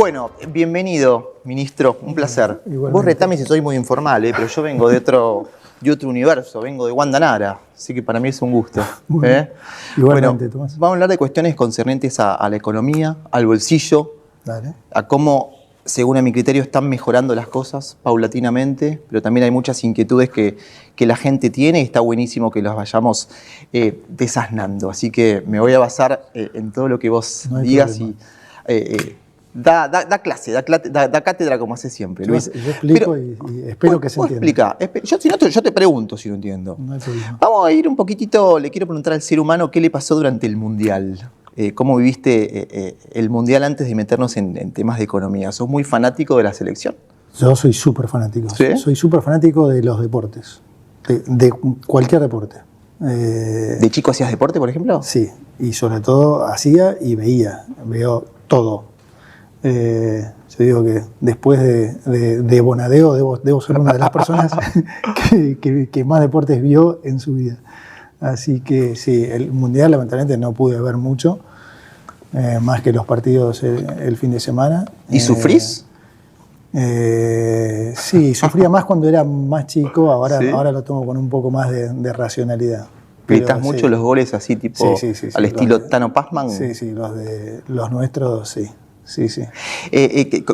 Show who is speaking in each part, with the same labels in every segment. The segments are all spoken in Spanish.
Speaker 1: Bueno, bienvenido, ministro, un placer.
Speaker 2: Igualmente.
Speaker 1: Vos retame si soy muy informal, pero yo vengo de otro universo, vengo de Guandanara, así que para mí es un gusto.
Speaker 2: Igualmente,
Speaker 1: Bueno,
Speaker 2: Tomás.
Speaker 1: vamos a hablar de cuestiones concernientes a la economía, al bolsillo,
Speaker 2: Dale.
Speaker 1: a cómo, según a mi criterio, están mejorando las cosas paulatinamente, pero también hay muchas inquietudes que la gente tiene y está buenísimo que las vayamos desasnando. Así que me voy a basar en todo lo que vos
Speaker 2: No hay
Speaker 1: digas
Speaker 2: problema.
Speaker 1: y da clase, da cátedra como hace siempre, Luis.
Speaker 2: Yo explico y espero que se entienda.
Speaker 1: Explica. Yo te pregunto si no entiendo.
Speaker 2: No hay problema.
Speaker 1: Vamos a ir un poquitito, le quiero preguntar al ser humano qué le pasó durante el Mundial. ¿Cómo viviste el Mundial antes de meternos en temas de economía? ¿Sos muy fanático de la selección?
Speaker 2: Yo soy súper fanático.
Speaker 1: ¿Sí?
Speaker 2: Soy súper fanático de los deportes. De cualquier deporte.
Speaker 1: ¿De chico hacías deporte, por ejemplo?
Speaker 2: Sí. Y sobre todo hacía y veía. Veo todo. Yo digo que después de Bonadeo debo ser una de las personas que más deportes vio en su vida. Así que sí, el Mundial lamentablemente no pude ver mucho, más que los partidos el fin de semana.
Speaker 1: ¿Y sufrís?
Speaker 2: Sí, sufría más cuando era más chico,
Speaker 1: ¿Sí?
Speaker 2: ahora lo tomo con un poco más de racionalidad.
Speaker 1: ¿Gritás mucho los goles así, tipo
Speaker 2: sí,
Speaker 1: al estilo Tano Pazman?
Speaker 2: Sí, los nuestros, sí. Sí.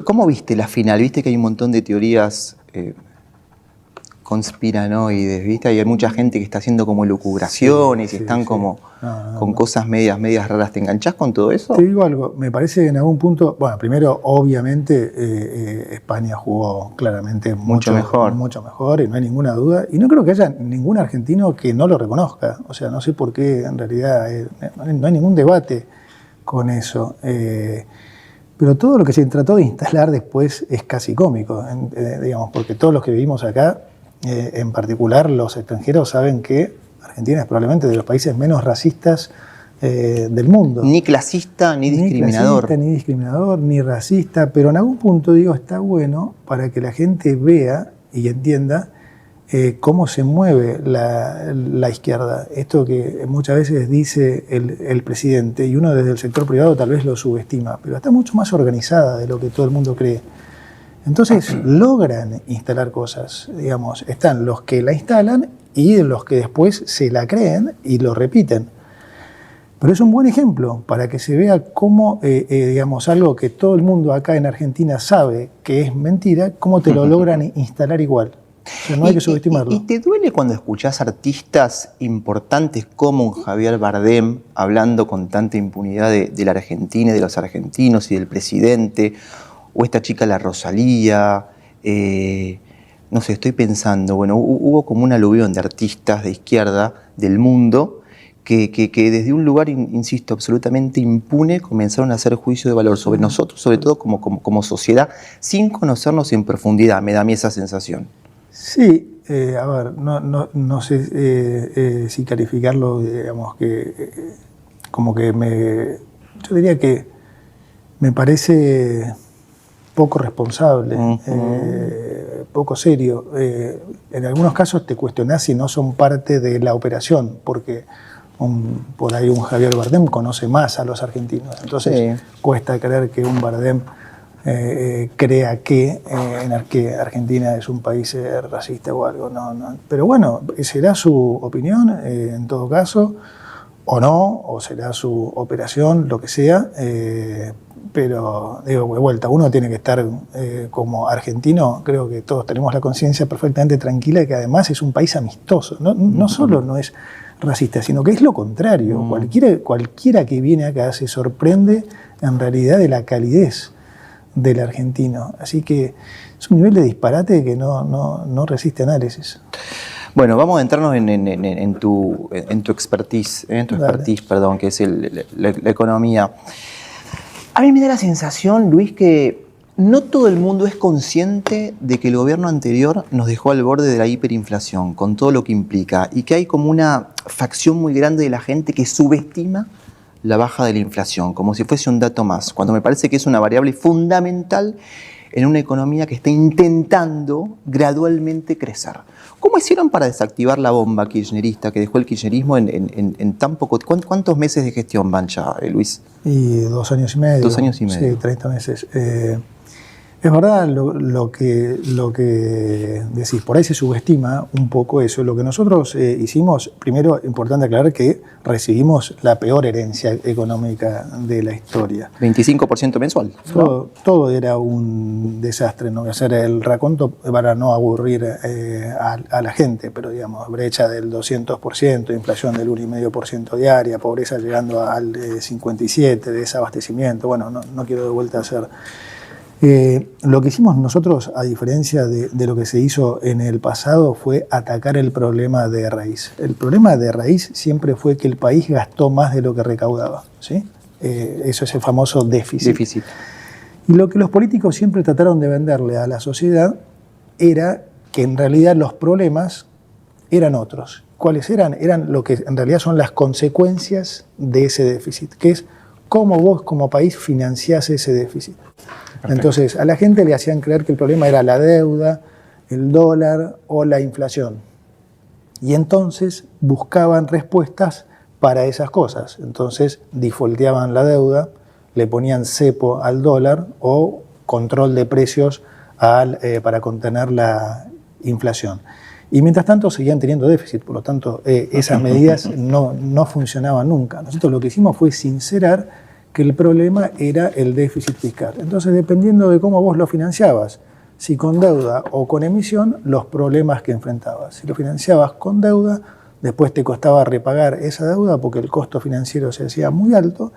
Speaker 1: ¿Cómo viste la final? Viste que hay un montón de teorías conspiranoides, ¿viste? Hay mucha gente que está haciendo como lucubraciones y están como con cosas medias raras. ¿Te enganchás con todo eso?
Speaker 2: Te digo algo, me parece que en algún punto, bueno, primero, obviamente, España jugó claramente mucho mejor y no hay ninguna duda. Y no creo que haya ningún argentino que no lo reconozca. O sea, no sé por qué, en realidad, no hay ningún debate con eso. Pero todo lo que se trató de instalar después es casi cómico, digamos, porque todos los que vivimos acá, en particular los extranjeros, saben que Argentina es probablemente de los países menos racistas del mundo.
Speaker 1: Ni clasista, ni discriminador.
Speaker 2: Ni discriminador, ni racista, pero en algún punto, digo, está bueno para que la gente vea y entienda cómo se mueve la izquierda. Esto que muchas veces dice el presidente, y uno desde el sector privado tal vez lo subestima, pero está mucho más organizada de lo que todo el mundo cree. Entonces logran instalar cosas, digamos, están los que la instalan y los que después se la creen y lo repiten. Pero es un buen ejemplo para que se vea cómo, digamos, algo que todo el mundo acá en Argentina sabe que es mentira, cómo te lo logran instalar igual. O sea, no hay que subestimarlo.
Speaker 1: ¿Y te duele cuando escuchás artistas importantes como un Javier Bardem hablando con tanta impunidad de la Argentina y de los argentinos y del presidente? O esta chica la Rosalía, no sé, estoy pensando, bueno, hubo como un aluvión de artistas de izquierda del mundo que desde un lugar, insisto, absolutamente impune, comenzaron a hacer juicio de valor sobre nosotros, sobre todo como sociedad, sin conocernos en profundidad, me da a mí esa sensación.
Speaker 2: Sí, a ver, no sé si calificarlo, digamos, como que yo diría que me parece poco responsable, poco serio. En algunos casos te cuestionás si no son parte de la operación, porque por ahí un Javier Bardem conoce más a los argentinos. Entonces cuesta creer que un Bardem crea que Argentina es un país racista o algo. No. Pero bueno, será su opinión en todo caso, o no, o será su operación, lo que sea. Pero, digo, de vuelta, uno tiene que estar como argentino, creo que todos tenemos la conciencia perfectamente tranquila de que además es un país amistoso. No solo no es racista, sino que es lo contrario. Cualquiera que viene acá se sorprende en realidad de la calidez del argentino. Así que es un nivel de disparate que no resiste análisis.
Speaker 1: Bueno, vamos a entrarnos en tu expertise, perdón, que es la economía. A mí me da la sensación, Luis, que no todo el mundo es consciente de que el gobierno anterior nos dejó al borde de la hiperinflación, con todo lo que implica, y que hay como una facción muy grande de la gente que subestima la baja de la inflación, como si fuese un dato más, cuando me parece que es una variable fundamental en una economía que está intentando gradualmente crecer. ¿Cómo hicieron para desactivar la bomba kirchnerista que dejó el kirchnerismo en tan poco? ¿Cuántos meses de gestión van ya, Luis?
Speaker 2: Y 2 años y medio.
Speaker 1: 2 años y medio.
Speaker 2: Sí, 30 meses. Es verdad lo que decís, por ahí se subestima un poco eso. Lo que nosotros hicimos, primero, importante aclarar que recibimos la peor herencia económica de la historia.
Speaker 1: 25% mensual.
Speaker 2: Todo era un desastre. No voy a hacer el raconto para no aburrir a la gente, pero digamos, brecha del 200%, inflación del 1,5% diaria, pobreza llegando al 57%, desabastecimiento. Bueno, no quiero de vuelta hacer... lo que hicimos nosotros, a diferencia de lo que se hizo en el pasado, fue atacar el problema de raíz. El problema de raíz siempre fue que el país gastó más de lo que recaudaba, ¿sí? Eso es el famoso déficit. Y lo que los políticos siempre trataron de venderle a la sociedad era que en realidad los problemas eran otros. ¿Cuáles eran? Eran lo que en realidad son las consecuencias de ese déficit, que es cómo vos como país financiás ese déficit. Perfecto. Entonces, a la gente le hacían creer que el problema era la deuda, el dólar o la inflación. Y entonces buscaban respuestas para esas cosas. Entonces, defaulteaban la deuda, le ponían cepo al dólar o control de precios para contener la inflación. Y mientras tanto seguían teniendo déficit, por lo tanto esas medidas no funcionaban nunca. Nosotros lo que hicimos fue sincerar que el problema era el déficit fiscal. Entonces, dependiendo de cómo vos lo financiabas, si con deuda o con emisión, los problemas que enfrentabas. Si lo financiabas con deuda, después te costaba repagar esa deuda porque el costo financiero se hacía muy alto.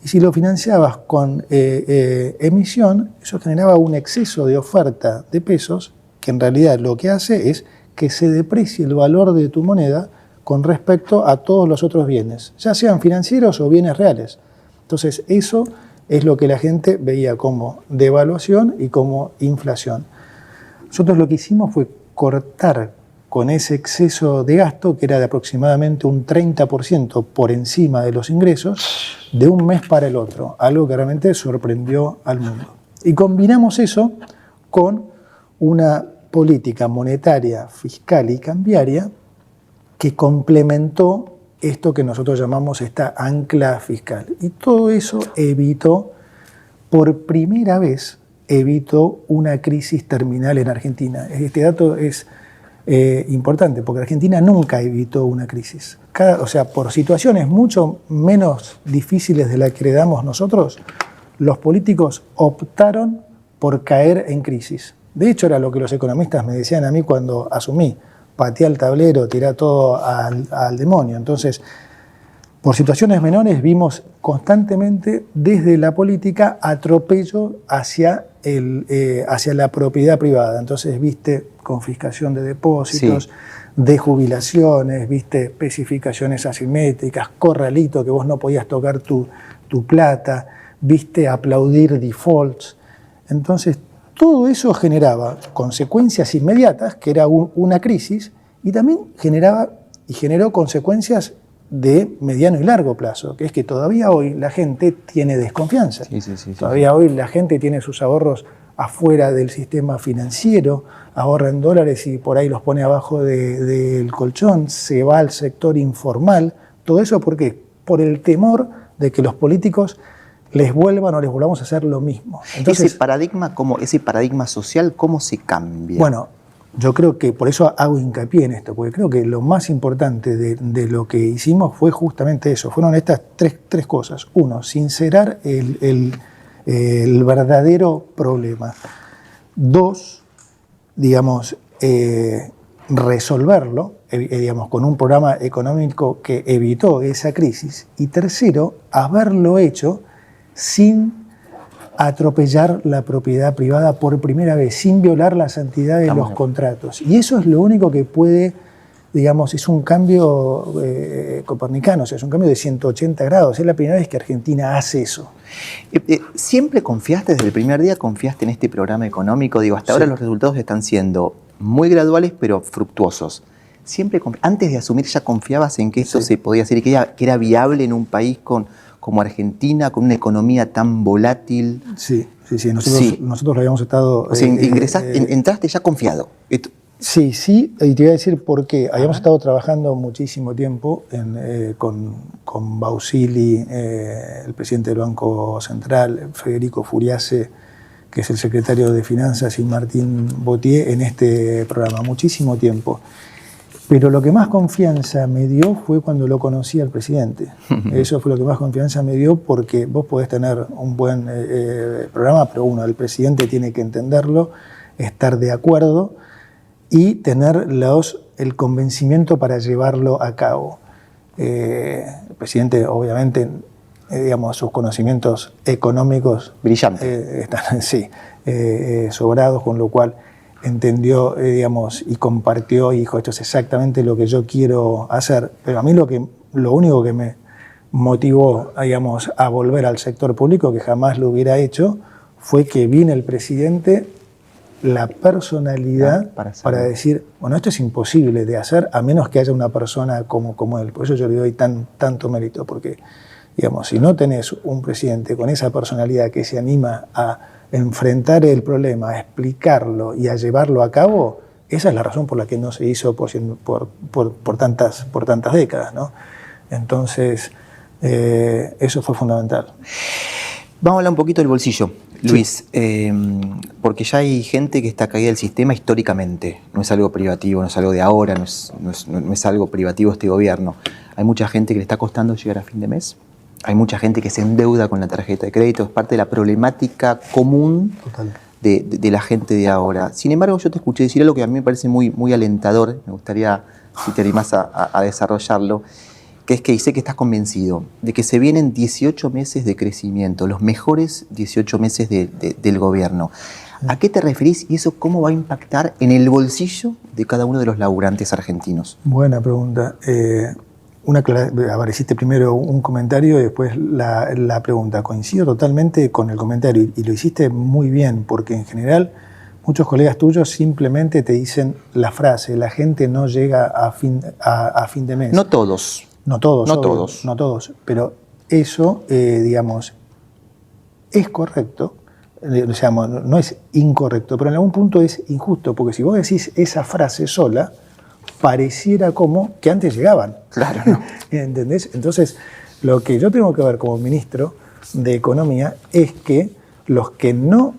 Speaker 2: Y si lo financiabas con emisión, eso generaba un exceso de oferta de pesos, que en realidad lo que hace es que se deprecie el valor de tu moneda con respecto a todos los otros bienes, ya sean financieros o bienes reales. Entonces, eso es lo que la gente veía como devaluación y como inflación. Nosotros lo que hicimos fue cortar con ese exceso de gasto, que era de aproximadamente un 30% por encima de los ingresos, de un mes para el otro, algo que realmente sorprendió al mundo. Y combinamos eso con una política monetaria, fiscal y cambiaria que complementó esto que nosotros llamamos esta ancla fiscal. Y todo eso evitó, por primera vez, una crisis terminal en Argentina. Este dato es importante, porque Argentina nunca evitó una crisis. Por situaciones mucho menos difíciles de las que le damos nosotros, los políticos optaron por caer en crisis. De hecho, era lo que los economistas me decían a mí cuando asumí. Patea el tablero, tira todo al demonio. Entonces, por situaciones menores vimos constantemente desde la política atropello hacia la propiedad privada. Entonces, viste confiscación de depósitos, sí, de jubilaciones, viste especificaciones asimétricas, corralito que vos no podías tocar tu plata, viste aplaudir defaults. Entonces, todo eso generaba consecuencias inmediatas, que era una crisis, y también generó consecuencias de mediano y largo plazo, que es que todavía hoy la gente tiene desconfianza. Todavía hoy la gente tiene sus ahorros afuera del sistema financiero, ahorra en dólares y por ahí los pone abajo del colchón, se va al sector informal. Todo eso, ¿por qué? Por el temor de que los políticos les vuelvan o les volvamos a hacer lo mismo. Entonces,
Speaker 1: ese paradigma social, ¿cómo se cambia?
Speaker 2: Bueno, yo creo que por eso hago hincapié en esto, porque creo que lo más importante de lo que hicimos fue justamente eso. Fueron estas tres cosas. Uno, sincerar el verdadero problema. Dos, digamos, resolverlo, digamos, con un programa económico que evitó esa crisis. Y tercero, haberlo hecho sin atropellar la propiedad privada por primera vez, sin violar la santidad de los contratos. Y eso es lo único que puede, digamos, es un cambio copernicano, o sea, es un cambio de 180 grados. Es la primera vez que Argentina hace eso.
Speaker 1: ¿Siempre confiaste, desde el primer día, confiaste en este programa económico? Digo, hasta ahora los resultados están siendo muy graduales, pero fructuosos. ¿Siempre, antes de asumir, ya confiabas en que esto se podía hacer y que era viable en un país como Argentina, con una economía tan volátil?
Speaker 2: Sí, sí,
Speaker 1: Sí.
Speaker 2: nosotros lo habíamos estado...
Speaker 1: O sea, entraste ya confiado.
Speaker 2: Sí, y te voy a decir por qué. Habíamos estado trabajando muchísimo tiempo con Bausili, el presidente del Banco Central, Federico Furiase, que es el secretario de Finanzas, y Martín Botier en este programa, muchísimo tiempo. Pero lo que más confianza me dio fue cuando lo conocí al presidente. Eso fue lo que más confianza me dio, porque vos podés tener un buen programa, pero el presidente tiene que entenderlo, estar de acuerdo y tener el convencimiento para llevarlo a cabo. El presidente, obviamente, sus conocimientos económicos
Speaker 1: Brillante.
Speaker 2: están sobrados, con lo cual entendió, y compartió y dijo, esto es exactamente lo que yo quiero hacer. Pero a mí lo único que me motivó, a volver al sector público, que jamás lo hubiera hecho, fue que vino el presidente, la personalidad para decir, esto es imposible de hacer a menos que haya una persona como él. Por eso yo le doy tanto mérito, porque, si no tenés un presidente con esa personalidad que se anima a enfrentar el problema, a explicarlo y a llevarlo a cabo, esa es la razón por la que no se hizo por tantas décadas, ¿no? Entonces, eso fue fundamental.
Speaker 1: Vamos a hablar un poquito del bolsillo, Luis, porque ya hay gente que está caída del sistema históricamente. No es algo privativo, no es algo de ahora, no es algo privativo este gobierno. Hay mucha gente que le está costando llegar a fin de mes. Hay mucha gente que se endeuda con la tarjeta de crédito. Es parte de la problemática común de la gente de ahora. Sin embargo, yo te escuché decir algo que a mí me parece muy, muy alentador. Me gustaría, si te animás a desarrollarlo, que es que sé que estás convencido de que se vienen 18 meses de crecimiento, los mejores 18 meses del gobierno. ¿A qué te referís y eso cómo va a impactar en el bolsillo de cada uno de los laburantes argentinos?
Speaker 2: Buena pregunta. Hiciste primero un comentario y después la pregunta. Coincido totalmente con el comentario y lo hiciste muy bien, porque en general muchos colegas tuyos simplemente te dicen la frase, la gente no llega a fin de mes.
Speaker 1: No todos.
Speaker 2: No todos, pero eso, es correcto, no es incorrecto, pero en algún punto es injusto, porque si vos decís esa frase sola, pareciera como que antes llegaban.
Speaker 1: Claro, ¿no?
Speaker 2: ¿Entendés? Entonces, lo que yo tengo que ver como ministro de Economía es que los que no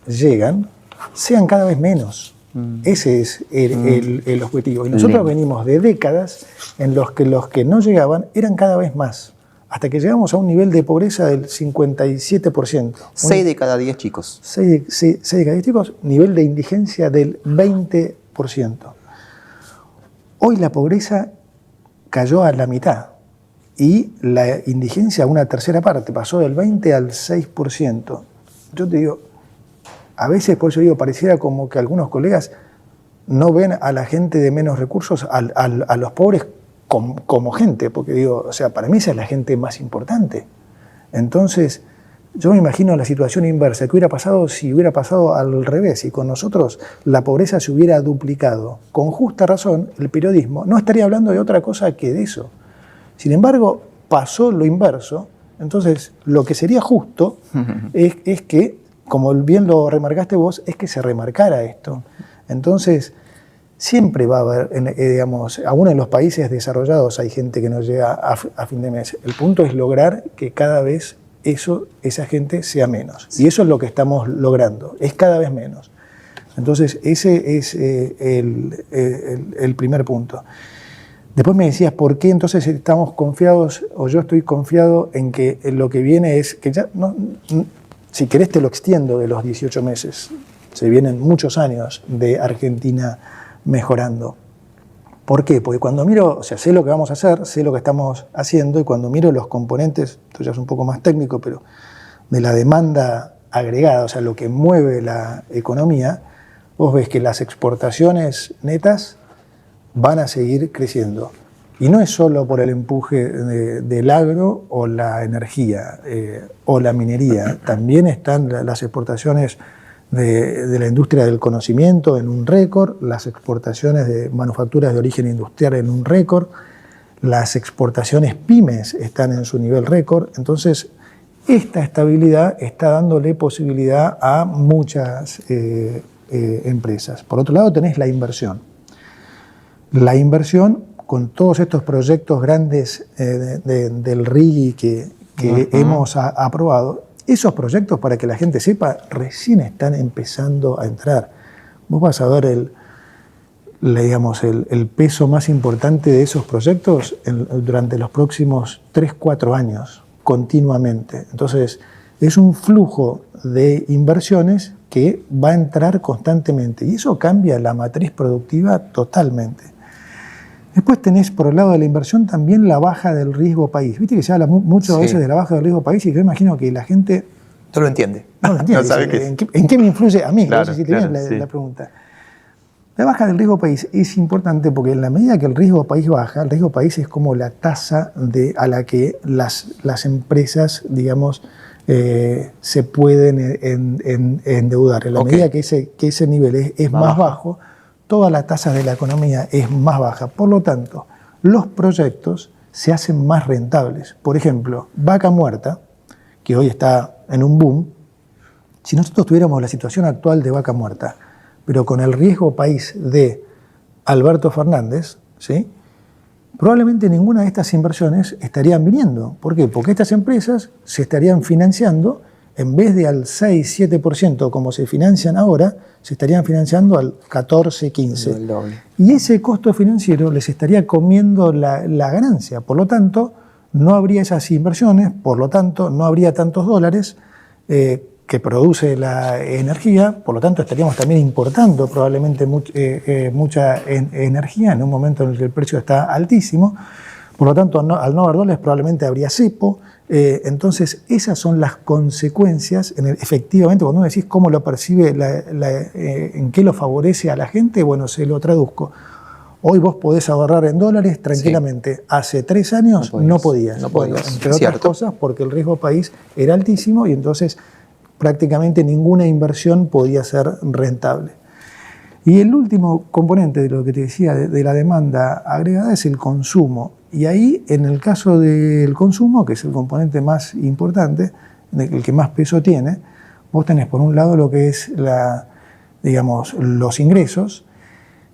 Speaker 2: llegan sean cada vez menos. Ese es el objetivo. Y nosotros venimos de décadas en los que no llegaban eran cada vez más, hasta que llegamos a un nivel de pobreza del 57%.
Speaker 1: 6 de cada 10 chicos.
Speaker 2: 6 de cada 10 chicos, nivel de indigencia del 20%. Hoy la pobreza cayó a la mitad y la indigencia a una tercera parte, pasó del 20 al 6%. Yo te digo, a veces, por eso digo, pareciera como que algunos colegas no ven a la gente de menos recursos, a los pobres como gente, porque digo, para mí esa es la gente más importante. Entonces, yo me imagino la situación inversa, ¿qué hubiera pasado si hubiera pasado al revés? Y con nosotros la pobreza se hubiera duplicado. Con justa razón, el periodismo no estaría hablando de otra cosa que de eso. Sin embargo, pasó lo inverso, entonces lo que sería justo es que, como bien lo remarcaste vos, es que se remarcara esto. Entonces, siempre va a haber, aún en los países desarrollados hay gente que no llega a fin de mes. El punto es lograr que cada vez esa gente sea menos. Y eso es lo que estamos logrando, es cada vez menos. Entonces, ese es el primer punto. Después me decías, ¿por qué entonces estamos confiados, o yo estoy confiado en que lo que viene es que ya, si querés te lo extiendo de los 18 meses, se vienen muchos años de Argentina mejorando. ¿Por qué? Porque cuando miro, sé lo que vamos a hacer, sé lo que estamos haciendo, y cuando miro los componentes, esto ya es un poco más técnico, pero de la demanda agregada, lo que mueve la economía, vos ves que las exportaciones netas van a seguir creciendo. Y no es solo por el empuje del agro o la energía o la minería, también están las exportaciones de la industria del conocimiento en un récord, las exportaciones de manufacturas de origen industrial en un récord, las exportaciones pymes están en su nivel récord. Entonces, esta estabilidad está dándole posibilidad a muchas empresas. Por otro lado, tenés la inversión. La inversión, con todos estos proyectos grandes del RIGI que hemos aprobado, esos proyectos, para que la gente sepa, recién están empezando a entrar. Vos vas a ver el peso más importante de esos proyectos durante los próximos 3-4 años, continuamente. Entonces, es un flujo de inversiones que va a entrar constantemente y eso cambia la matriz productiva totalmente. Después tenés por el lado de la inversión también la baja del riesgo país. Viste que se habla mucho a veces de la baja del riesgo país y yo imagino que la gente
Speaker 1: no lo entiende.
Speaker 2: No lo entiende.
Speaker 1: No sabe
Speaker 2: ¿En qué me influye a mí?
Speaker 1: Claro,
Speaker 2: no sé si
Speaker 1: claro,
Speaker 2: la pregunta. La baja del riesgo país es importante porque en la medida que el riesgo país baja, el riesgo país es como la tasa a la que las empresas, digamos, se pueden endeudar. En la medida que ese nivel es más bajo, toda la tasa de la economía es más baja. Por lo tanto, los proyectos se hacen más rentables. Por ejemplo, Vaca Muerta, que hoy está en un boom, si nosotros tuviéramos la situación actual de Vaca Muerta, pero con el riesgo país de Alberto Fernández, ¿sí?, probablemente ninguna de estas inversiones estarían viniendo. ¿Por qué? Porque estas empresas se estarían financiando, en vez de al 6-7% como se financian ahora, se estarían financiando al 14-15%. Y ese costo financiero les estaría comiendo la ganancia. Por lo tanto, no habría esas inversiones, por lo tanto, no habría tantos dólares que produce la energía, por lo tanto estaríamos también importando probablemente mucha energía en un momento en el que el precio está altísimo, por lo tanto al no haber dólares probablemente habría cepo. Entonces esas son las consecuencias, efectivamente cuando uno decís cómo lo percibe, en qué lo favorece a la gente, bueno, se lo traduzco. Hoy vos podés ahorrar en dólares tranquilamente. Sí. Hace 3 años no podías. Entre otras cosas porque el riesgo país era altísimo y entonces prácticamente ninguna inversión podía ser rentable. Y el último componente de lo que te decía de la demanda agregada es el consumo. Y ahí, en el caso del consumo, que es el componente más importante, el que más peso tiene, vos tenés por un lado lo que es los ingresos,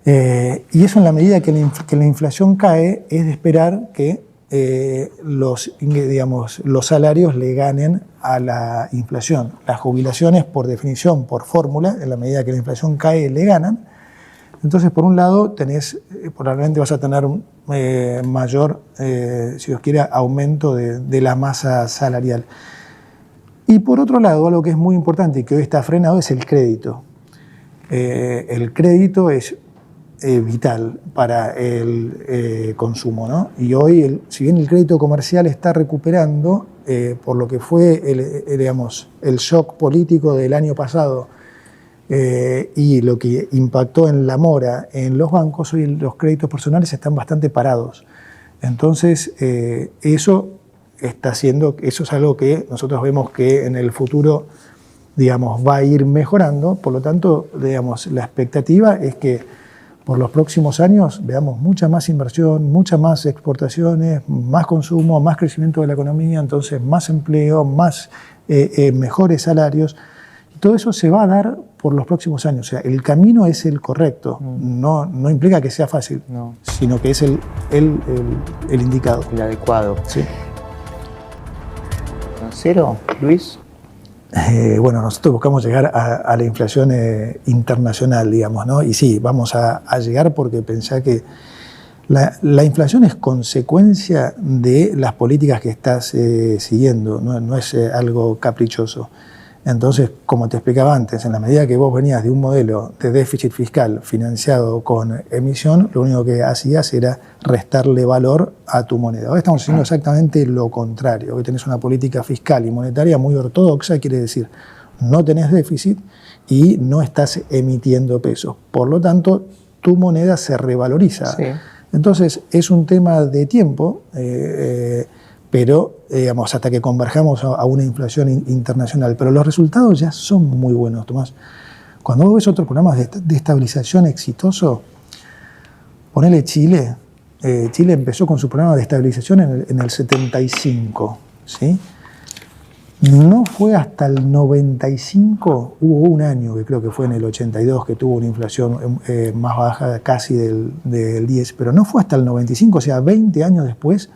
Speaker 2: y eso en la medida que la inflación cae, es de esperar que los salarios le ganen a la inflación. Las jubilaciones, por definición, por fórmula, en la medida que la inflación cae, le ganan. Entonces, por un lado, probablemente vas a tener un mayor, si Dios quiere, aumento de la masa salarial. Y por otro lado, algo que es muy importante y que hoy está frenado es el crédito. El crédito es vital para el consumo, ¿no? Y hoy, si bien el crédito comercial está recuperando, por lo que fue el shock político del año pasado y lo que impactó en la mora en los bancos, hoy los créditos personales están bastante parados. Entonces, eso es algo que nosotros vemos que en el futuro, va a ir mejorando. Por lo tanto, la expectativa es que por los próximos años veamos mucha más inversión, muchas más exportaciones, más consumo, más crecimiento de la economía, entonces más empleo, mejores salarios. Y todo eso se va a dar por los próximos años. O sea, el camino es el correcto. No implica que sea fácil, sino que es el indicado.
Speaker 1: El adecuado.
Speaker 2: Sí.
Speaker 1: ¿Cero, Luis?
Speaker 2: Bueno, nosotros buscamos llegar a la inflación internacional, digamos, ¿no? Y sí, vamos a llegar porque pensá que la inflación es consecuencia de las políticas que estás siguiendo, no es algo caprichoso. Entonces, como te explicaba antes, en la medida que vos venías de un modelo de déficit fiscal financiado con emisión, lo único que hacías era restarle valor a tu moneda. Ahora estamos haciendo exactamente lo contrario. Hoy tenés una política fiscal y monetaria muy ortodoxa, quiere decir, no tenés déficit y no estás emitiendo pesos. Por lo tanto, tu moneda se revaloriza. Sí. Entonces, es un tema de tiempo, pero hasta que converjamos a una inflación internacional. Pero los resultados ya son muy buenos, Tomás. Cuando vos ves otros programas de estabilización exitoso, ponele Chile. Chile empezó con su programa de estabilización en el 75, ¿sí? No fue hasta el 95, hubo un año, que creo que fue en el 82, que tuvo una inflación más baja, casi del 10, pero no fue hasta el 95, o sea, 20 años después,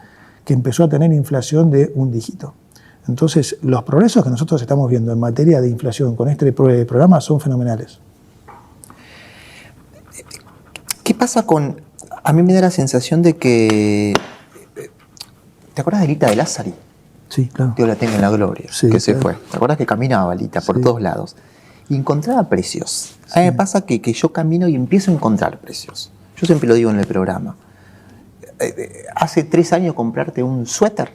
Speaker 2: que empezó a tener inflación de un dígito. Entonces, los progresos que nosotros estamos viendo en materia de inflación con este programa son fenomenales.
Speaker 1: ¿Qué pasa con...? A mí me da la sensación de que... ¿Te acuerdas de Lita de Lázari?
Speaker 2: Sí, claro.
Speaker 1: Dios la tenga en la gloria,
Speaker 2: Sí,
Speaker 1: que se
Speaker 2: claro.
Speaker 1: fue. ¿Te acuerdas que caminaba Lita por todos lados? Y encontraba precios. A mí me pasa que yo camino y empiezo a encontrar precios. Yo siempre lo digo en el programa. Hace 3 años comprarte un suéter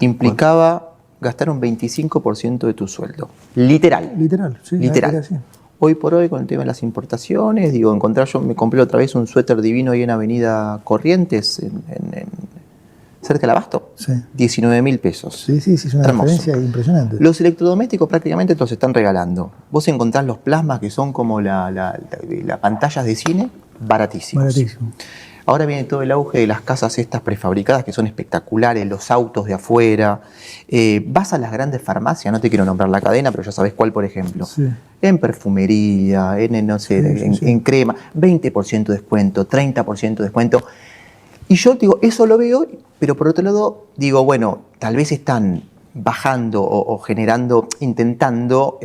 Speaker 1: implicaba gastar un 25% de tu sueldo. Literal.
Speaker 2: Literal, sí.
Speaker 1: Literal.
Speaker 2: Era así.
Speaker 1: Hoy por hoy, con el tema de las importaciones, digo, yo me compré otra vez un suéter divino ahí en Avenida Corrientes, cerca del Abasto.
Speaker 2: Sí.
Speaker 1: 19.000 pesos.
Speaker 2: Sí, es una
Speaker 1: Hermoso.
Speaker 2: diferencia impresionante.
Speaker 1: Los electrodomésticos prácticamente te los están regalando. Vos encontrás los plasmas que son como las pantallas de cine, baratísimos.
Speaker 2: Baratísimo.
Speaker 1: Ahora viene todo el auge de las casas estas prefabricadas que son espectaculares, los autos de afuera. Vas a las grandes farmacias, no te quiero nombrar la cadena, pero ya sabés cuál, por ejemplo.
Speaker 2: Sí.
Speaker 1: En perfumería, en crema, 20% de descuento, 30% de descuento. Y yo digo, eso lo veo, pero por otro lado digo, bueno, tal vez están bajando o generando, intentando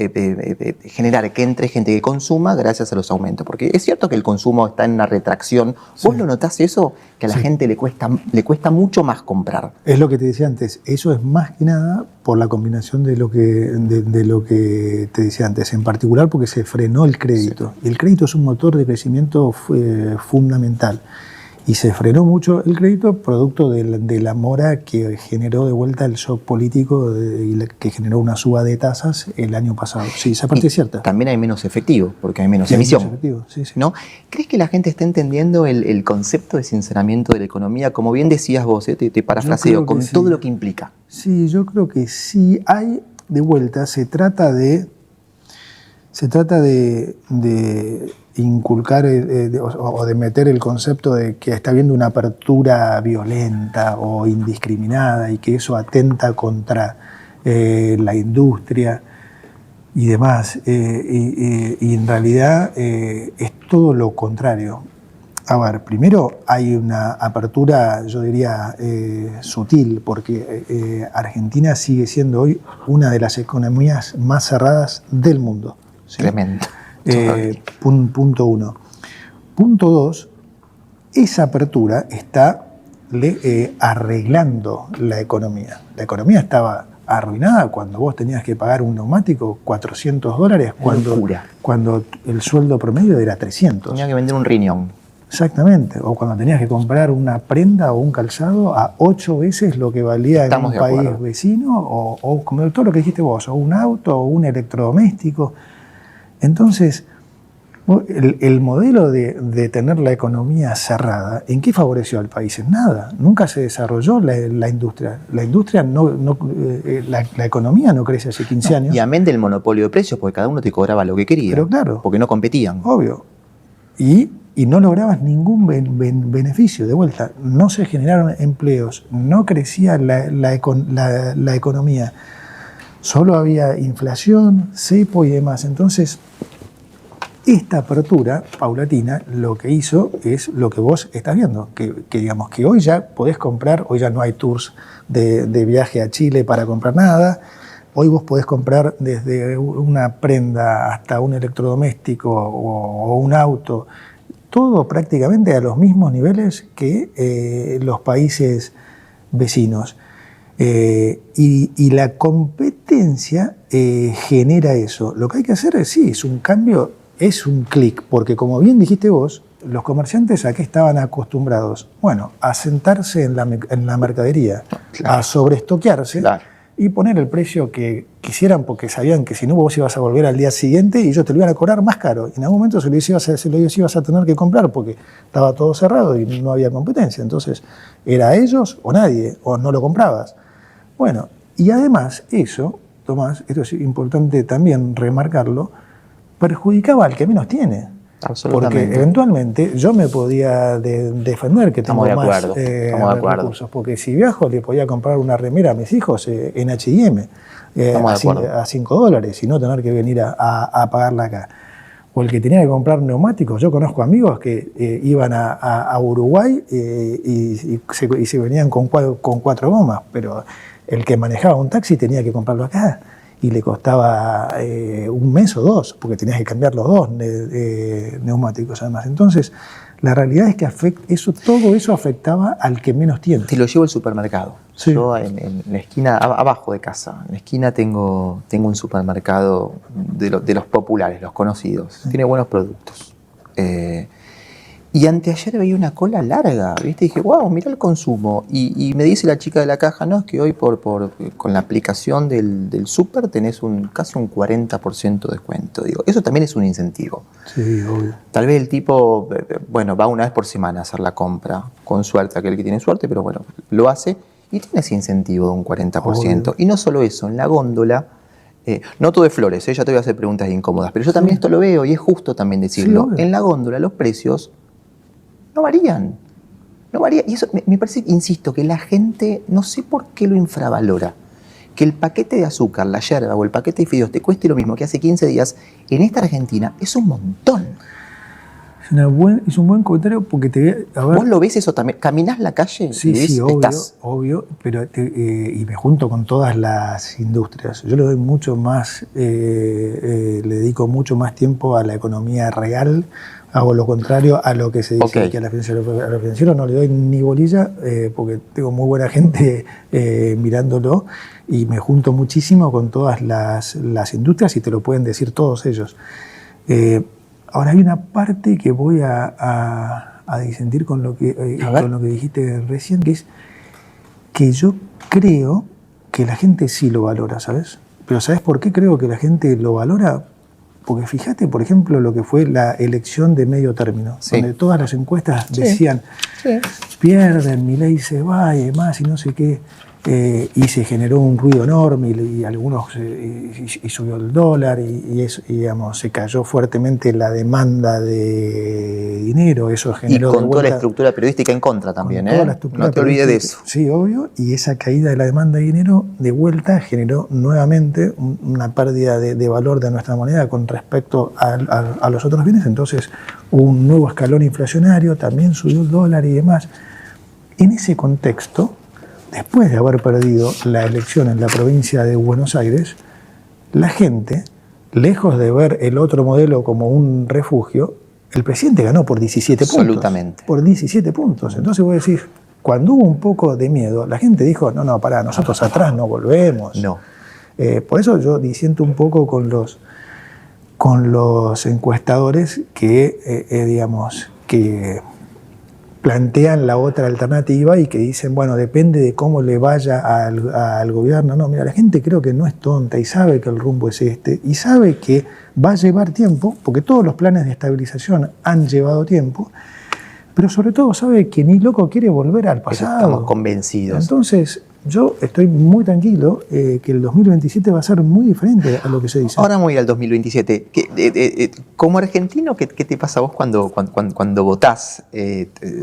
Speaker 1: generar que entre gente que consuma gracias a los aumentos. Porque es cierto que el consumo está en una retracción. ¿Vos lo notás eso? Que a la gente le cuesta mucho más comprar.
Speaker 2: Es lo que te decía antes. Eso es más que nada por la combinación de lo que te decía antes. En particular porque se frenó el crédito. Sí. El crédito es un motor de crecimiento fundamental. Y se frenó mucho el crédito producto de la mora que generó de vuelta el shock político que generó una suba de tasas el año pasado. Sí, esa parte es cierta.
Speaker 1: También hay menos efectivo, porque hay menos emisión.
Speaker 2: Sí.
Speaker 1: ¿No? ¿Crees que la gente está entendiendo el concepto de sinceramiento de la economía? Como bien decías vos, te parafraseo, con todo lo que implica.
Speaker 2: Sí, yo creo que sí hay, de vuelta, se trata de inculcar o de meter el concepto de que está habiendo una apertura violenta o indiscriminada y que eso atenta contra la industria y demás. Y en realidad es todo lo contrario. A ver, primero hay una apertura, yo diría, sutil, porque Argentina sigue siendo hoy una de las economías más cerradas del mundo. ¿Sí?
Speaker 1: Tremendo.
Speaker 2: Punto 1. Punto 2, esa apertura está arreglando la economía. La economía estaba arruinada cuando vos tenías que pagar un neumático $400 cuando el sueldo promedio era 300.
Speaker 1: Tenía que vender un riñón.
Speaker 2: Exactamente, o cuando tenías que comprar una prenda o un calzado a 8 veces lo que valía en un país vecino, o como todo lo que dijiste vos, o un auto, o un electrodoméstico. Entonces, el modelo de tener la economía cerrada, ¿en qué favoreció al país? En nada. Nunca se desarrolló la industria. La economía no crece hace 15 años.
Speaker 1: Y amén del monopolio de precios, porque cada uno te cobraba lo que quería.
Speaker 2: Pero claro.
Speaker 1: Porque no competían.
Speaker 2: Obvio. Y no lograbas ningún beneficio. De vuelta, no se generaron empleos, no crecía la economía. Solo había inflación, cepo y demás. Entonces, esta apertura paulatina lo que hizo es lo que vos estás viendo, que digamos que hoy ya podés comprar, hoy ya no hay tours de viaje a Chile para comprar nada, hoy vos podés comprar desde una prenda hasta un electrodoméstico o un auto, todo prácticamente a los mismos niveles que los países vecinos. Y la competencia genera eso. Lo que hay que hacer es un cambio, es un clic, porque como bien dijiste vos, los comerciantes ¿a qué estaban acostumbrados? Bueno, a sentarse en la mercadería, claro, a sobreestoquearse, claro, y poner el precio que quisieran porque sabían que si no vos ibas a volver al día siguiente y ellos te lo iban a cobrar más caro. Y en algún momento se lo ibas a tener que comprar porque estaba todo cerrado y no había competencia. Entonces, era ellos o nadie, o no lo comprabas. Bueno, y además eso, Tomás, esto es importante también remarcarlo, perjudicaba al que menos tiene.
Speaker 1: Absolutamente.
Speaker 2: Porque eventualmente yo me podía defender que tengo más recursos. Porque si viajo le podía comprar una remera a mis hijos en H&M a $5 y no tener que venir a pagarla acá. O el que tenía que comprar neumáticos. Yo conozco amigos que iban a Uruguay y se venían con 4 gomas, pero el que manejaba un taxi tenía que comprarlo acá y le costaba un mes o 2, porque tenías que cambiar los 2 neumáticos además. Entonces, la realidad es que todo eso afectaba al que menos tiene.
Speaker 1: Te lo llevo al supermercado. Sí. Yo en la esquina, abajo de casa, en la esquina tengo un supermercado de los populares, los conocidos. Sí. Tiene buenos productos. Y anteayer veía una cola larga, ¿viste? Y dije, wow, mira el consumo. Y me dice la chica de la caja, no, es que hoy con la aplicación del súper tenés casi un 40% de descuento. Digo, eso también es un incentivo.
Speaker 2: Sí, obvio.
Speaker 1: Tal vez el tipo, bueno, va una vez por semana a hacer la compra, con suerte, aquel que tiene suerte, pero bueno, lo hace y tiene ese incentivo de un 40%. Obvio. Y no solo eso, en la góndola, no todo de flores, ya te voy a hacer preguntas incómodas, pero yo también esto lo veo y es justo también decirlo. Sí, en la góndola los precios no varían. Y eso me parece, insisto, que la gente, no sé por qué lo infravalora. Que el paquete de azúcar, la yerba o el paquete de fideos te cueste lo mismo que hace 15 días, en esta Argentina es un montón.
Speaker 2: Es un buen comentario porque a ver,
Speaker 1: ¿vos lo ves eso también? ¿Caminás la calle?
Speaker 2: Sí, obvio, pero y me junto con todas las industrias. Yo le doy mucho más, le dedico mucho más tiempo a la economía real. Hago lo contrario a lo que se dice que a la financiera no le doy ni bolilla porque tengo muy buena gente mirándolo y me junto muchísimo con todas las industrias y te lo pueden decir todos ellos. Ahora hay una parte que voy a disentir con lo que dijiste recién, que es que yo creo que la gente sí lo valora, ¿sabes? Pero ¿sabes por qué creo que la gente lo valora? Porque fíjate, por ejemplo, lo que fue la elección de medio término, donde todas las encuestas decían pierden, Milei se va y demás y no sé qué, y se generó un ruido enorme y algunos y subió el dólar y digamos, se cayó fuertemente la demanda de dinero, eso generó...
Speaker 1: Y con toda la estructura periodística en contra también, no te olvides de eso.
Speaker 2: Sí, obvio, y esa caída de la demanda de dinero de vuelta generó nuevamente una pérdida de valor de nuestra moneda con respecto a los otros bienes, entonces hubo un nuevo escalón inflacionario, también subió el dólar y demás. En ese contexto, después de haber perdido la elección en la provincia de Buenos Aires, la gente, lejos de ver el otro modelo como un refugio, el presidente ganó por 17 puntos.
Speaker 1: Absolutamente.
Speaker 2: Por 17 puntos. Entonces voy a decir, cuando hubo un poco de miedo, la gente dijo, no, pará, nosotros atrás no volvemos.
Speaker 1: No.
Speaker 2: Por eso yo disiento un poco con los encuestadores que, digamos, que plantean la otra alternativa y que dicen, bueno, depende de cómo le vaya al gobierno. No, mira, la gente creo que no es tonta y sabe que el rumbo es este y sabe que va a llevar tiempo, porque todos los planes de estabilización han llevado tiempo, pero sobre todo sabe que ni loco quiere volver al pasado.
Speaker 1: Estamos convencidos.
Speaker 2: Entonces, yo estoy muy tranquilo que el 2027 va a ser muy diferente a lo que se dice.
Speaker 1: Ahora voy al 2027. Como argentino, ¿qué te pasa a vos cuando votás?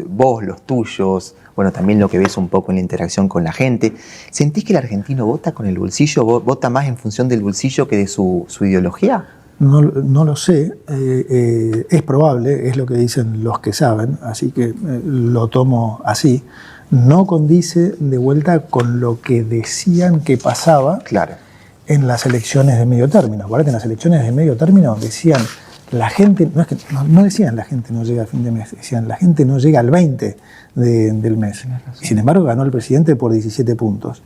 Speaker 1: Vos, los tuyos, bueno, también lo que ves un poco en la interacción con la gente. ¿Sentís que el argentino vota con el bolsillo? ¿Vota más en función del bolsillo que de su ideología?
Speaker 2: No lo sé, es probable, es lo que dicen los que saben, así que lo tomo así. No condice de vuelta con lo que decían que pasaba en las elecciones de medio término. Acuérdate, en las elecciones de medio término decían, la gente, no decían la gente no llega a fin de mes, decían la gente no llega al 20 del mes. Y sin embargo ganó el presidente por 17 puntos.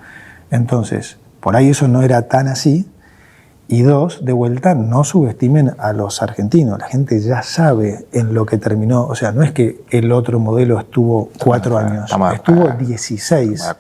Speaker 2: Entonces, por ahí eso no era tan así. Y dos, de vuelta, no subestimen a los argentinos. La gente ya sabe en lo que terminó. O sea, no es que el otro modelo estuvo 4 años, estuvo 16.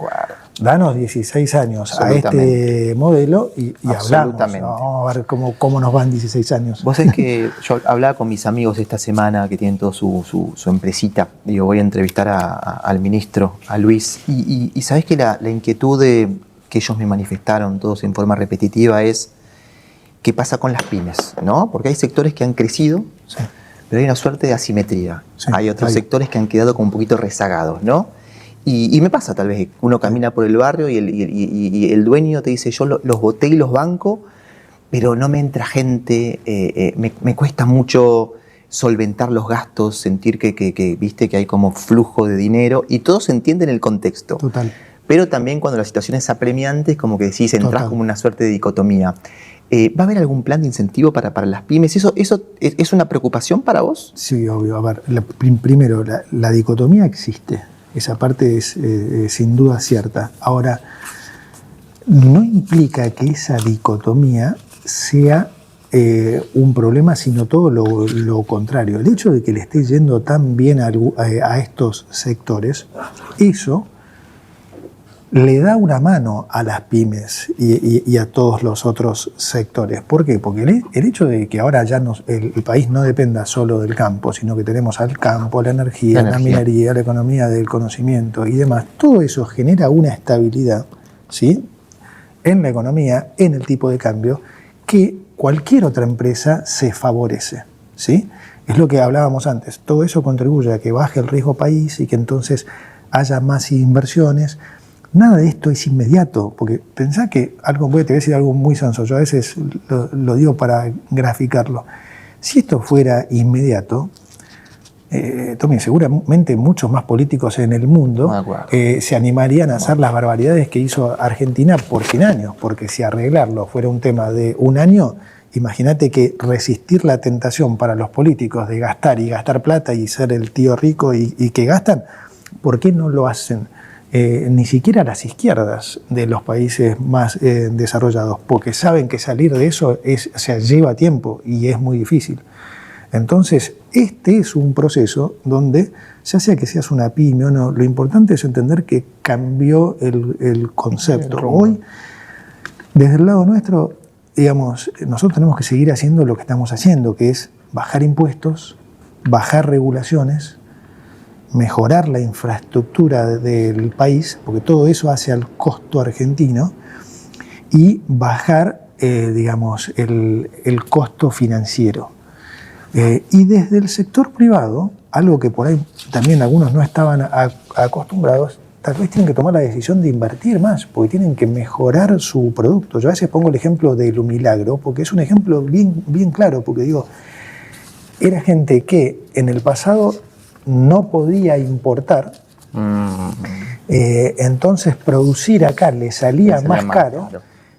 Speaker 2: Danos 16 años a este modelo y hablamos. Vamos a ver cómo nos van 16 años.
Speaker 1: Vos sabés que yo hablaba con mis amigos esta semana que tienen todo su empresita. Digo, voy a entrevistar al ministro, a Luis. Y sabés que la inquietud que ellos me manifestaron todos en forma repetitiva es: ¿qué pasa con las pymes? ¿No? Porque hay sectores que han crecido, pero hay una suerte de asimetría.
Speaker 2: Sí,
Speaker 1: hay otros sectores que han quedado como un poquito rezagados, ¿no? Y me pasa tal vez, uno camina por el barrio y el dueño te dice, yo los boté y los banco, pero no me entra gente, me cuesta mucho solventar los gastos, sentir viste, que hay como flujo de dinero, y todo se entiende en el contexto.
Speaker 2: Total.
Speaker 1: Pero también cuando la situación es apremiante, es como que decís, entras como una suerte de dicotomía. ¿Va a haber algún plan de incentivo para las pymes? ¿Eso es una preocupación para vos?
Speaker 2: Sí, obvio. A ver, primero, la dicotomía existe. Esa parte es sin duda cierta. Ahora, no implica que esa dicotomía sea un problema, sino todo lo contrario. El hecho de que le esté yendo tan bien a estos sectores, eso le da una mano a las pymes y a todos los otros sectores. ¿Por qué? Porque el hecho de que ahora ya el país no dependa solo del campo, sino que tenemos al campo, la energía, la minería, la economía del conocimiento y demás, todo eso genera una estabilidad, ¿sí?, en la economía, en el tipo de cambio, que cualquier otra empresa se favorece, ¿sí? Es lo que hablábamos antes. Todo eso contribuye a que baje el riesgo país y que entonces haya más inversiones. Nada de esto es inmediato, porque pensá que te voy a decir algo muy sonso, yo a veces lo digo para graficarlo. Si esto fuera inmediato, Tommy, seguramente muchos más políticos en el mundo se animarían a hacer las barbaridades que hizo Argentina por 100 años, porque si arreglarlo fuera un tema de un año, imagínate que resistir la tentación para los políticos de gastar y gastar plata y ser el tío rico y que gastan, ¿por qué no lo hacen? Ni siquiera las izquierdas de los países más desarrollados, porque saben que salir de eso lleva tiempo y es muy difícil. Entonces, este es un proceso donde, ya sea que seas una pyme o no, lo importante es entender que cambió el concepto. Hoy, desde el lado nuestro, digamos, nosotros tenemos que seguir haciendo lo que estamos haciendo, que es bajar impuestos, bajar regulaciones, mejorar la infraestructura del país, porque todo eso hace al costo argentino, y bajar, digamos, el costo financiero. Y desde el sector privado, algo que por ahí también algunos no estaban acostumbrados, tal vez tienen que tomar la decisión de invertir más, porque tienen que mejorar su producto. Yo a veces pongo el ejemplo de Lumilagro, porque es un ejemplo bien claro, porque digo, era gente que en el pasado no podía importar, entonces producir acá le salía más caro,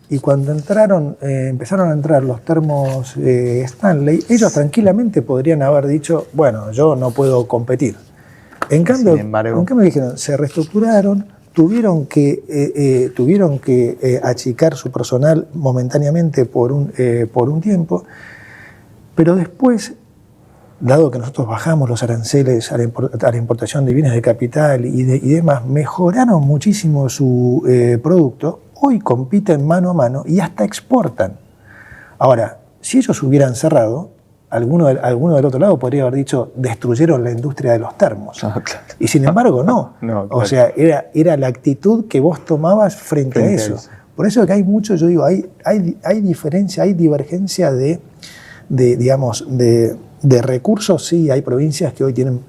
Speaker 2: y cuando empezaron a entrar los termos Stanley, ellos tranquilamente podrían haber dicho, bueno, yo no puedo competir. En cambio dijeron, se reestructuraron, tuvieron que achicar su personal momentáneamente por un tiempo, pero después, dado que nosotros bajamos los aranceles a la importación de bienes de capital y demás, mejoraron muchísimo su producto, hoy compiten mano a mano y hasta exportan. Ahora, si ellos hubieran cerrado, alguno del otro lado podría haber dicho, destruyeron la industria de los termos. Claro. Y sin embargo, no. Claro. O sea, era la actitud que vos tomabas frente a eso. Por eso que hay mucho, yo digo, hay diferencia, hay divergencia de recursos. Sí, hay provincias que hoy tienen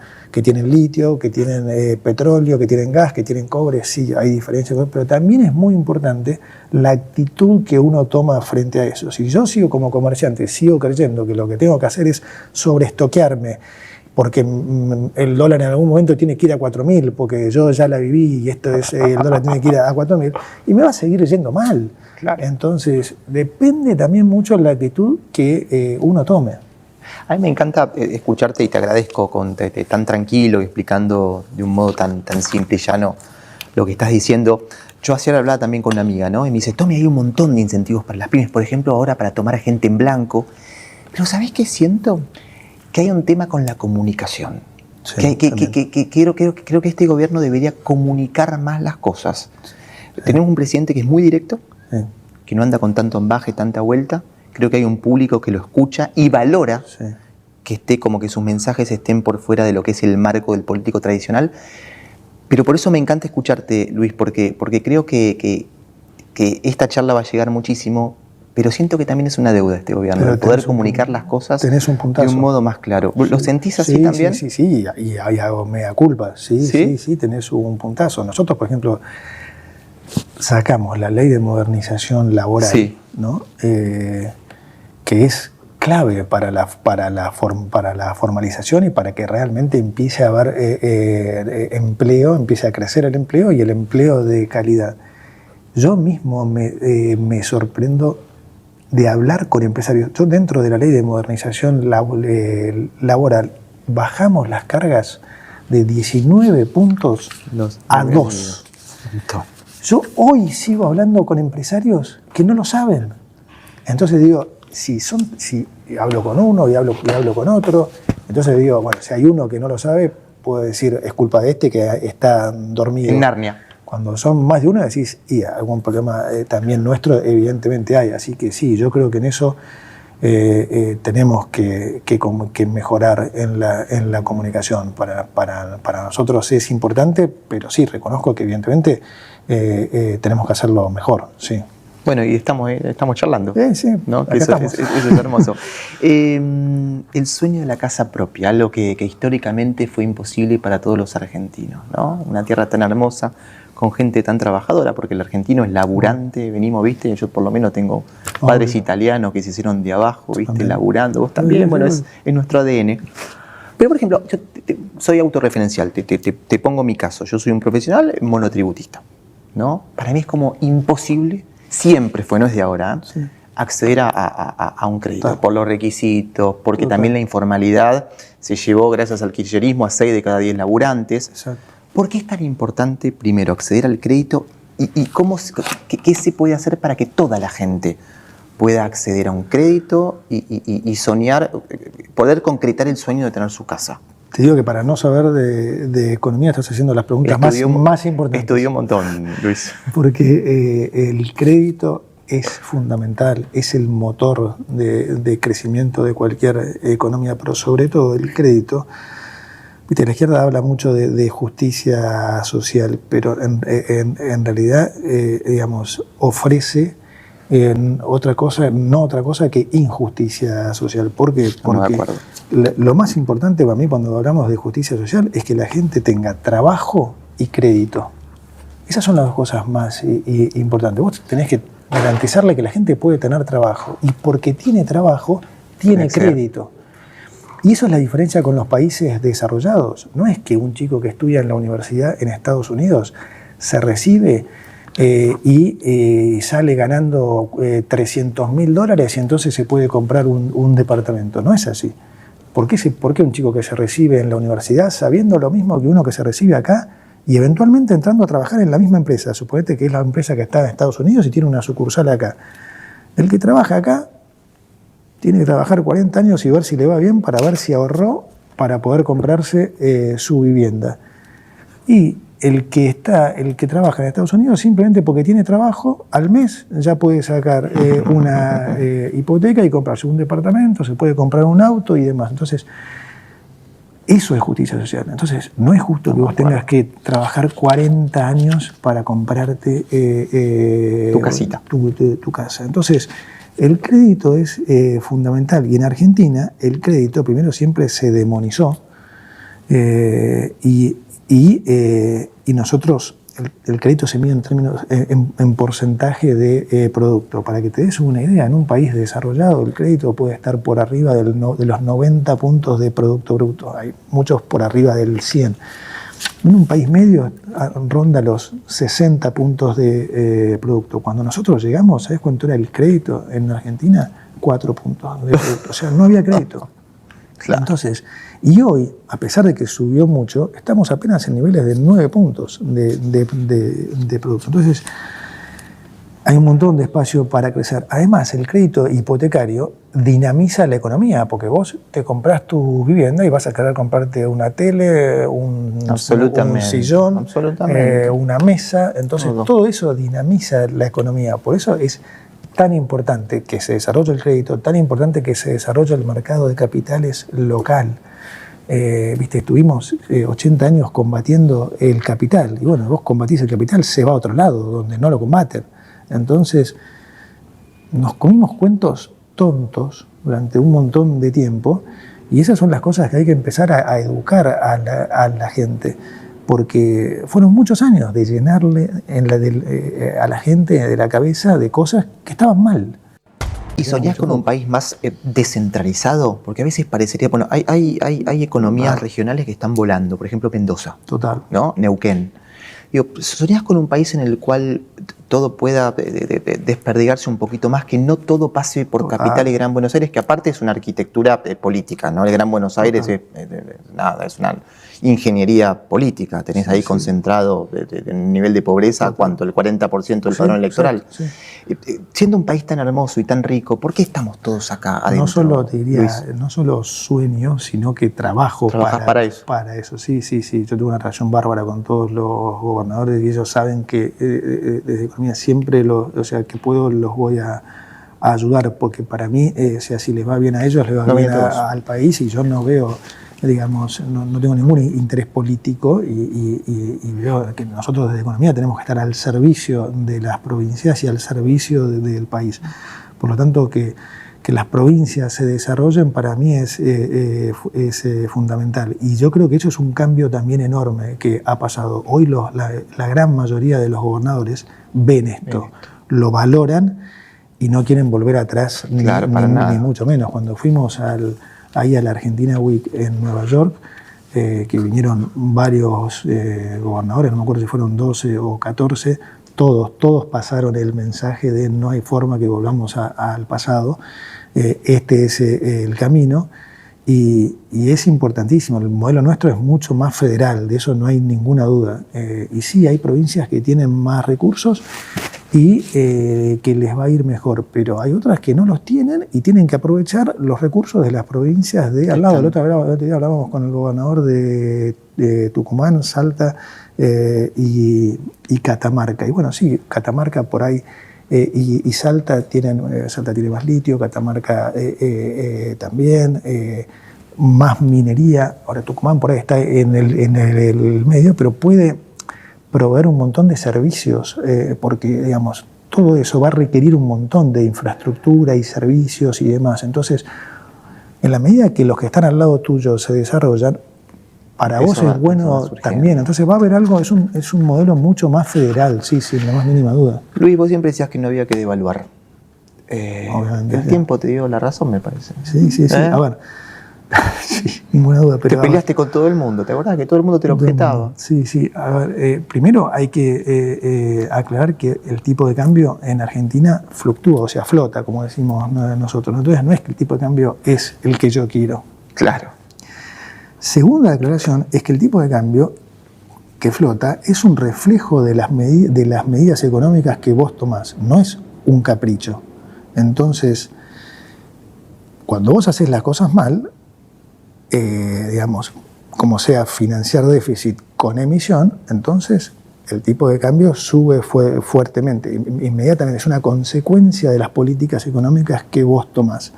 Speaker 2: litio, que tienen petróleo, que tienen gas, que tienen cobre, sí, hay diferencias, pero también es muy importante la actitud que uno toma frente a eso. Si yo sigo como comerciante, sigo creyendo que lo que tengo que hacer es sobreestoquearme, porque el dólar en algún momento tiene que ir a 4.000, porque yo ya la viví y el dólar tiene que ir a 4.000, y me va a seguir yendo mal. Claro. Entonces, depende también mucho de la actitud que uno tome.
Speaker 1: A mí me encanta escucharte y te agradezco tan tranquilo y explicando de un modo tan simple y llano lo que estás diciendo. Yo ayer hablaba también con una amiga, ¿no? Y me dice, Tommy, hay un montón de incentivos para las pymes, por ejemplo, ahora para tomar a gente en blanco. Pero ¿sabés qué siento? Que hay un tema con la comunicación. Sí, creo que este gobierno debería comunicar más las cosas. Sí. Tenemos un presidente que es muy directo, sí, que no anda con tanto ambaje, tanta vuelta. Creo que hay un público que lo escucha y valora, sí, que esté como que sus mensajes estén por fuera de lo que es el marco del político tradicional. Pero por eso me encanta escucharte, Luis, porque creo que esta charla va a llegar muchísimo, pero siento que también es una deuda este gobierno,
Speaker 2: Pero
Speaker 1: el poder comunicar las cosas de un modo más claro. ¿Lo sentís así también?
Speaker 2: Sí, y hago mea culpa. Sí, tenés un puntazo. Nosotros, por ejemplo, sacamos la ley de modernización laboral, ¿no? Que es clave para la formalización y para que realmente empiece a haber empleo, empiece a crecer el empleo y el empleo de calidad. Yo mismo me sorprendo de hablar con empresarios. Yo, dentro de la ley de modernización laboral, bajamos las cargas de 19 puntos a 2. Yo hoy sigo hablando con empresarios que no lo saben. Entonces digo, si hablo con uno y hablo con otro, entonces digo, bueno, si hay uno que no lo sabe, puedo decir, es culpa de este que está dormido.
Speaker 1: En Narnia.
Speaker 2: Cuando son más de uno decís, y algún problema también nuestro evidentemente hay. Así que sí, yo creo que en eso tenemos que mejorar en la comunicación. Para nosotros es importante, pero sí, reconozco que evidentemente tenemos que hacerlo mejor, sí.
Speaker 1: Bueno, y estamos charlando.
Speaker 2: Sí,
Speaker 1: ¿no? Eso es hermoso. El sueño de la casa propia, algo que históricamente fue imposible para todos los argentinos, ¿no? Una tierra tan hermosa, con gente tan trabajadora, porque el argentino es laburante, venimos, ¿viste? Yo por lo menos tengo padres italianos que se hicieron de abajo, ¿viste? Laburando, vos también, bueno, es nuestro ADN. Pero, por ejemplo, yo soy autorreferencial, te pongo mi caso, yo soy un profesional monotributista, ¿no? Para mí es como imposible, siempre fue, no es de ahora, acceder a un crédito, por los requisitos, porque también la informalidad se llevó, gracias al kirchnerismo, a 6 de cada 10 laburantes.
Speaker 2: Exacto.
Speaker 1: ¿Por qué es tan importante, primero, acceder al crédito y qué se puede hacer para que toda la gente pueda acceder a un crédito y soñar, poder concretar el sueño de tener su casa?
Speaker 2: Te digo que para no saber de economía estás haciendo las preguntas más importantes.
Speaker 1: Estudié un montón, Luis.
Speaker 2: Porque el crédito es fundamental, es el motor de crecimiento de cualquier economía, pero sobre todo el crédito. Viste, la izquierda habla mucho de justicia social, pero en realidad, digamos, ofrece otra cosa que injusticia social. ¿Por qué? Porque lo más importante para mí cuando hablamos de justicia social es que la gente tenga trabajo y crédito. Esas son las dos cosas más importantes. Vos tenés que garantizarle que la gente puede tener trabajo y porque tiene trabajo, tiene crédito. Y eso es la diferencia con los países desarrollados. No es que un chico que estudia en la universidad en Estados Unidos se recibe y sale ganando $300.000 y entonces se puede comprar un departamento. No es así. ¿Por qué un chico que se recibe en la universidad sabiendo lo mismo que uno que se recibe acá y eventualmente entrando a trabajar en la misma empresa? Suponete que es la empresa que está en Estados Unidos y tiene una sucursal acá. El que trabaja acá tiene que trabajar 40 años y ver si le va bien para ver si ahorró para poder comprarse su vivienda. Y el que trabaja en Estados Unidos, simplemente porque tiene trabajo, al mes ya puede sacar una hipoteca y comprarse un departamento, se puede comprar un auto y demás. Entonces, eso es justicia social. Entonces, no es justo que vos tengas que trabajar 40 años para comprarte
Speaker 1: tu casita.
Speaker 2: Tu casa. Entonces, el crédito es fundamental y en Argentina el crédito primero siempre se demonizó y nosotros el crédito se mide en términos en porcentaje de producto. Para que te des una idea, en un país desarrollado el crédito puede estar por arriba de los 90 puntos de producto bruto. Hay muchos por arriba del 100. En un país medio ronda los 60 puntos de producto. Cuando nosotros llegamos, ¿sabes cuánto era el crédito en Argentina? 4 puntos de producto. O sea, no había crédito. Claro. Entonces, y hoy, a pesar de que subió mucho, estamos apenas en niveles de 9 puntos de producto. Entonces, hay un montón de espacio para crecer. Además, el crédito hipotecario dinamiza la economía, porque vos te comprás tu vivienda y vas a querer comprarte una tele, un sillón, una mesa. Entonces, todo eso dinamiza la economía. Por eso es tan importante que se desarrolle el crédito, tan importante que se desarrolle el mercado de capitales local. Viste, estuvimos 80 años combatiendo el capital. Y bueno, vos combatís el capital, se va a otro lado, donde no lo combaten. Entonces, nos comimos cuentos tontos durante un montón de tiempo, y esas son las cosas que hay que empezar a educar a la gente, porque fueron muchos años de llenarle a la gente de la cabeza de cosas que estaban mal.
Speaker 1: ¿Y soñás con un país más descentralizado? Porque a veces parecería, bueno, hay economías regionales que están volando, por ejemplo Mendoza,
Speaker 2: total,
Speaker 1: ¿no? Neuquén. Digo, ¿soñás con un país en el cual todo pueda desperdigarse un poquito más, que no todo pase por Capital y Gran Buenos Aires, que aparte es una arquitectura política, ¿no? El Gran Buenos Aires es una ingeniería política, tenés ahí concentrado en nivel de pobreza, ¿cuánto? El 40% del padrón electoral.
Speaker 2: Sí.
Speaker 1: Siendo un país tan hermoso y tan rico, ¿por qué estamos todos acá adentro?
Speaker 2: No solo, te diría, Luis, no solo sueño, sino que trabajo para eso. Para eso, sí. Yo tengo una relación bárbara con todos los gobernadores y ellos saben que desde economía siempre, que puedo, los voy a ayudar, porque para mí, si les va bien a ellos, les va bien al país, y yo no veo, digamos, no tengo ningún interés político y veo que nosotros desde economía tenemos que estar al servicio de las provincias y al servicio del país. Por lo tanto, que las provincias se desarrollen para mí es fundamental. Y yo creo que eso es un cambio también enorme que ha pasado. Hoy la gran mayoría de los gobernadores ven esto, lo valoran y no quieren volver atrás, ni mucho menos. Cuando fuimos ahí a la Argentina Week en Nueva York, que vinieron varios gobernadores, no me acuerdo si fueron 12 o 14, todos pasaron el mensaje de no hay forma que volvamos al pasado, este es el camino, y es importantísimo. El modelo nuestro es mucho más federal, de eso no hay ninguna duda. Y sí, hay provincias que tienen más recursos y que les va a ir mejor, pero hay otras que no los tienen y tienen que aprovechar los recursos de las provincias de al lado. El otro día hablábamos con el gobernador de Tucumán, Salta y Catamarca. Y bueno, sí, Catamarca por ahí y Salta tiene más litio, Catamarca también, más minería. Ahora Tucumán por ahí está en el medio, pero puede proveer un montón de servicios, porque, digamos, todo eso va a requerir un montón de infraestructura y servicios y demás. Entonces, en la medida que los que están al lado tuyo se desarrollan, para vos es bueno también. Entonces va a haber algo, es un modelo mucho más federal, sí, sin la más mínima duda.
Speaker 1: Luis, vos siempre decías que no había que devaluar. El tiempo te dio la razón, me parece.
Speaker 2: Sí. A ver, sí, ninguna duda. Pero,
Speaker 1: te peleaste con todo el mundo, ¿te acordás? Que todo el mundo te lo objetaba.
Speaker 2: Sí. A ver, primero hay que aclarar que el tipo de cambio en Argentina fluctúa, o sea, flota, como decimos nosotros. Entonces no es que el tipo de cambio es el que yo quiero.
Speaker 1: Claro.
Speaker 2: Segunda declaración es que el tipo de cambio que flota es un reflejo de las medidas económicas que vos tomás, no es un capricho. Entonces, cuando vos haces las cosas mal, digamos, como sea financiar déficit con emisión, entonces el tipo de cambio sube fuertemente, inmediatamente, es una consecuencia de las políticas económicas que vos tomás.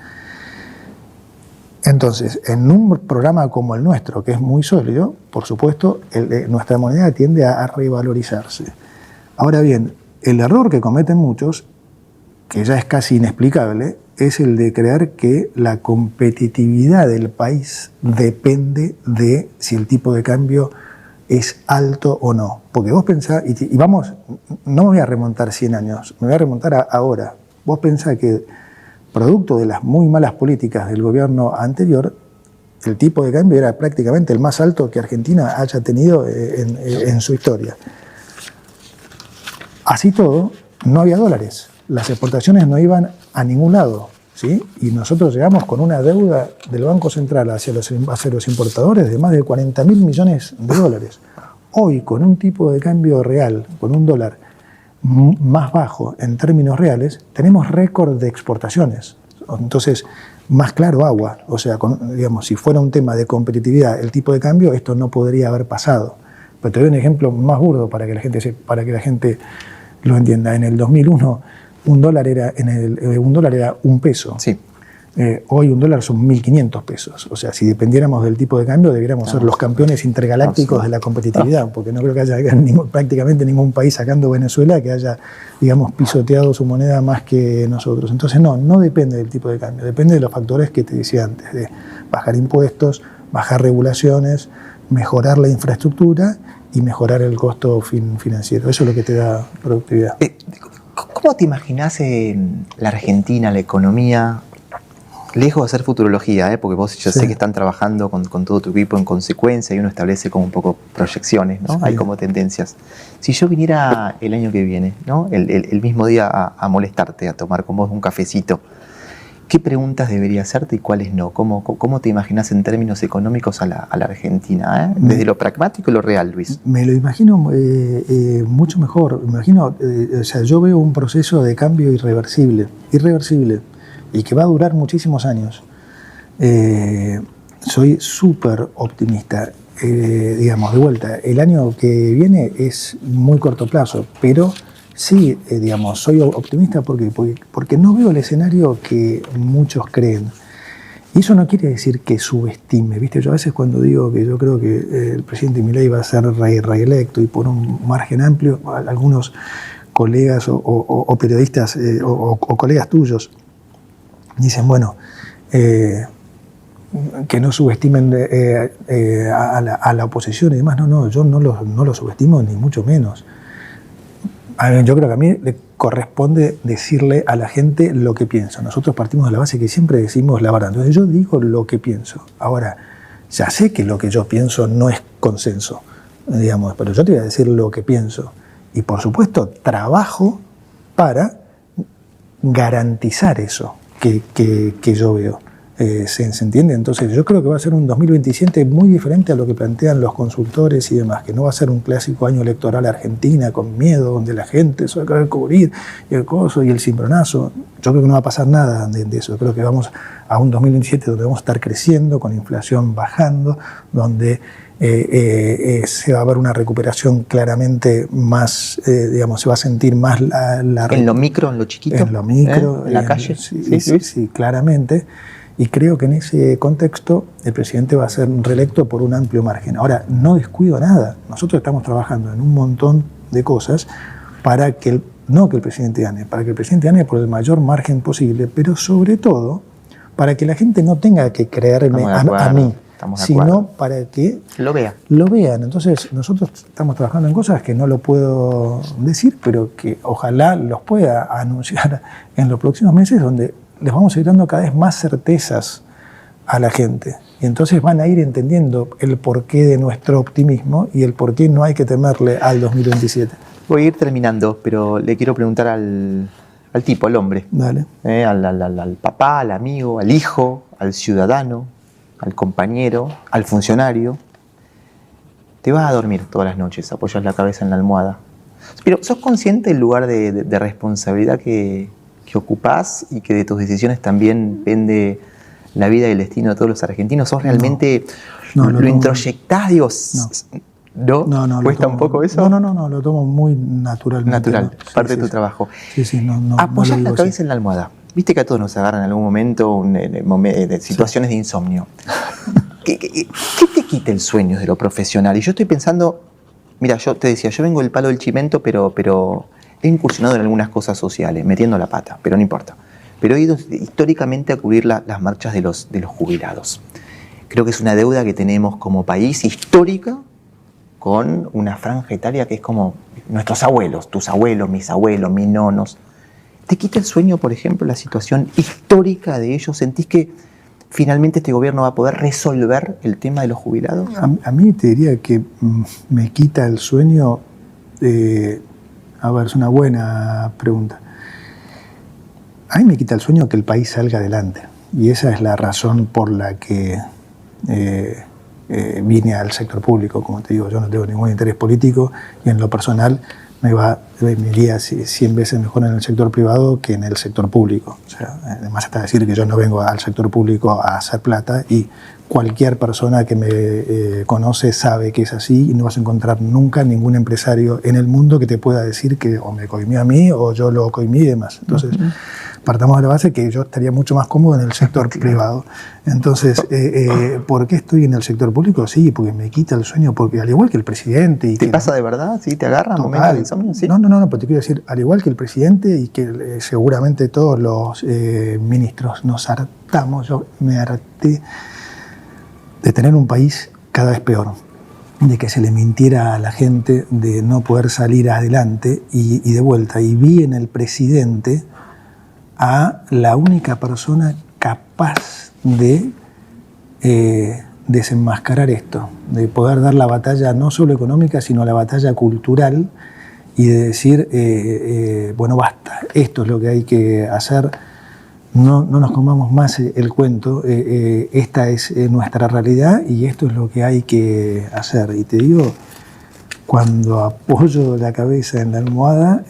Speaker 2: Entonces, en un programa como el nuestro, que es muy sólido, por supuesto, nuestra moneda tiende a revalorizarse. Ahora bien, el error que cometen muchos, que ya es casi inexplicable, es el de creer que la competitividad del país depende de si el tipo de cambio es alto o no. Porque vos pensás, y vamos, no me voy a remontar 100 años, me voy a remontar a ahora. Vos pensás que producto de las muy malas políticas del gobierno anterior, el tipo de cambio era prácticamente el más alto que Argentina haya tenido en su historia. Así todo, no había dólares, las exportaciones no iban a ningún lado, ¿sí? Y nosotros llegamos con una deuda del Banco Central hacia los importadores de más de 40.000 millones de dólares. Hoy, con un tipo de cambio real, con un dólar más bajo en términos reales, tenemos récord de exportaciones. Entonces, más claro agua. O sea, digamos, si fuera un tema de competitividad el tipo de cambio, esto no podría haber pasado. Pero te doy un ejemplo más burdo para que la gente lo entienda. En el 2001, un dólar era un peso.
Speaker 1: Sí.
Speaker 2: Hoy un dólar son 1.500 pesos. O sea, si dependiéramos del tipo de cambio, deberíamos ser los campeones intergalácticos de la competitividad, porque no creo que haya prácticamente ningún país sacando Venezuela que haya, digamos, pisoteado su moneda más que nosotros. Entonces, no depende del tipo de cambio, depende de los factores que te decía antes, de bajar impuestos, bajar regulaciones, mejorar la infraestructura y mejorar el costo financiero. Eso es lo que te da productividad.
Speaker 1: ¿Cómo te imaginás la Argentina, la economía? Lejos de hacer futurología, porque vos yo sé que están trabajando con todo tu equipo en consecuencia y uno establece como un poco proyecciones, ¿no? Sí. Hay como tendencias. Si yo viniera el año que viene, ¿no? el mismo día a molestarte, a tomar con vos un cafecito, ¿qué preguntas debería hacerte y cuáles no? ¿Cómo te imaginas en términos económicos a la Argentina? Desde lo pragmático y lo real, Luis.
Speaker 2: Me lo imagino mucho mejor. O sea, yo veo un proceso de cambio irreversible, y que va a durar muchísimos años. Soy súper optimista. Digamos, de vuelta, el año que viene es muy corto plazo, pero sí, digamos, soy optimista porque no veo el escenario que muchos creen. Y eso no quiere decir que subestime, ¿viste? Yo a veces cuando digo que yo creo que el presidente Milei va a ser reelecto y por un margen amplio, algunos colegas o periodistas o colegas tuyos dicen, bueno, que no subestimen a la oposición y demás. No, yo no lo subestimo ni mucho menos. Yo creo que a mí le corresponde decirle a la gente lo que pienso. Nosotros partimos de la base que siempre decimos la verdad. Entonces yo digo lo que pienso. Ahora, ya sé que lo que yo pienso no es consenso, digamos, pero yo te voy a decir lo que pienso. Y por supuesto trabajo para garantizar eso que yo veo. ¿Se entiende? Entonces yo creo que va a ser un 2027 muy diferente a lo que plantean los consultores y demás, que no va a ser un clásico año electoral Argentina con miedo, donde la gente se va a querer cubrir y el coso y el cimbronazo. Yo creo que no va a pasar nada de eso. Yo creo que vamos a un 2027 donde vamos a estar creciendo, con inflación bajando, donde se va a ver una recuperación claramente más, digamos, se va a sentir más
Speaker 1: ¿En lo micro, en lo chiquito?
Speaker 2: En lo micro.
Speaker 1: ¿En la calle?
Speaker 2: Sí, claramente. Y creo que en ese contexto el presidente va a ser reelecto por un amplio margen. Ahora, no descuido nada. Nosotros estamos trabajando en un montón de cosas para que no que el presidente gane, para que el presidente gane por el mayor margen posible, pero sobre todo para que la gente no tenga que creerme a mí, sino para que lo vean. Entonces, nosotros estamos trabajando en cosas que no lo puedo decir, pero que ojalá los pueda anunciar en los próximos meses, donde les vamos a ir dando cada vez más certezas a la gente. Y entonces van a ir entendiendo el porqué de nuestro optimismo y el por qué no hay que temerle al 2027.
Speaker 1: Voy a ir terminando, pero le quiero preguntar al tipo, al hombre.
Speaker 2: Dale.
Speaker 1: Al papá, al amigo, al hijo, al ciudadano, al compañero, al funcionario. Te vas a dormir todas las noches, apoyas la cabeza en la almohada. Pero ¿sos consciente del lugar de responsabilidad que ocupás y que de tus decisiones también depende la vida y el destino de todos los argentinos? ¿Sos realmente lo introyectás? Digo, ¿no? ¿Cuesta un poco eso?
Speaker 2: No, lo tomo muy naturalmente.
Speaker 1: Natural, parte de tu trabajo.
Speaker 2: Sí, no.
Speaker 1: Apoyás la cabeza en la almohada. Viste que a todos nos agarran en algún momento de situaciones de insomnio. ¿Qué te quita el sueño de lo profesional? Y yo estoy pensando, mira, yo te decía, yo vengo del palo del chimento, pero he incursionado en algunas cosas sociales, metiendo la pata, pero no importa. Pero he ido históricamente a cubrir las marchas de los jubilados. Creo que es una deuda que tenemos como país histórica con una franja etaria que es como nuestros abuelos, tus abuelos, mis nonos. ¿Te quita el sueño, por ejemplo, la situación histórica de ellos? ¿Sentís que finalmente este gobierno va a poder resolver el tema de los jubilados?
Speaker 2: A mí te diría que me quita el sueño. A ver, es una buena pregunta. A mí me quita el sueño que el país salga adelante. Y esa es la razón por la que vine al sector público. Como te digo, yo no tengo ningún interés político y en lo personal me iría 100 veces mejor en el sector privado que en el sector público. O sea, además está decir que yo no vengo al sector público a hacer plata y cualquier persona que me conoce sabe que es así y no vas a encontrar nunca ningún empresario en el mundo que te pueda decir que o me coimió a mí o yo lo coimí y demás. Entonces, partamos de la base que yo estaría mucho más cómodo en el sector privado. Entonces, ¿por qué estoy en el sector público? Sí, porque me quita el sueño, porque al igual que el presidente...
Speaker 1: ¿Te pasa de verdad? ¿Sí? ¿Te agarra en momentos de insomnio? ¿Sí?
Speaker 2: No, pero te quiero decir, al igual que el presidente y que seguramente todos los ministros nos hartamos, yo me harté de tener un país cada vez peor, de que se le mintiera a la gente, de no poder salir adelante y de vuelta. Y vi en el presidente a la única persona capaz de desenmascarar esto, de poder dar la batalla no solo económica, sino la batalla cultural y de decir, bueno, basta, esto es lo que hay que hacer. No nos comamos más el cuento, esta es nuestra realidad y esto es lo que hay que hacer. Y te digo, cuando apoyo la cabeza en la almohada,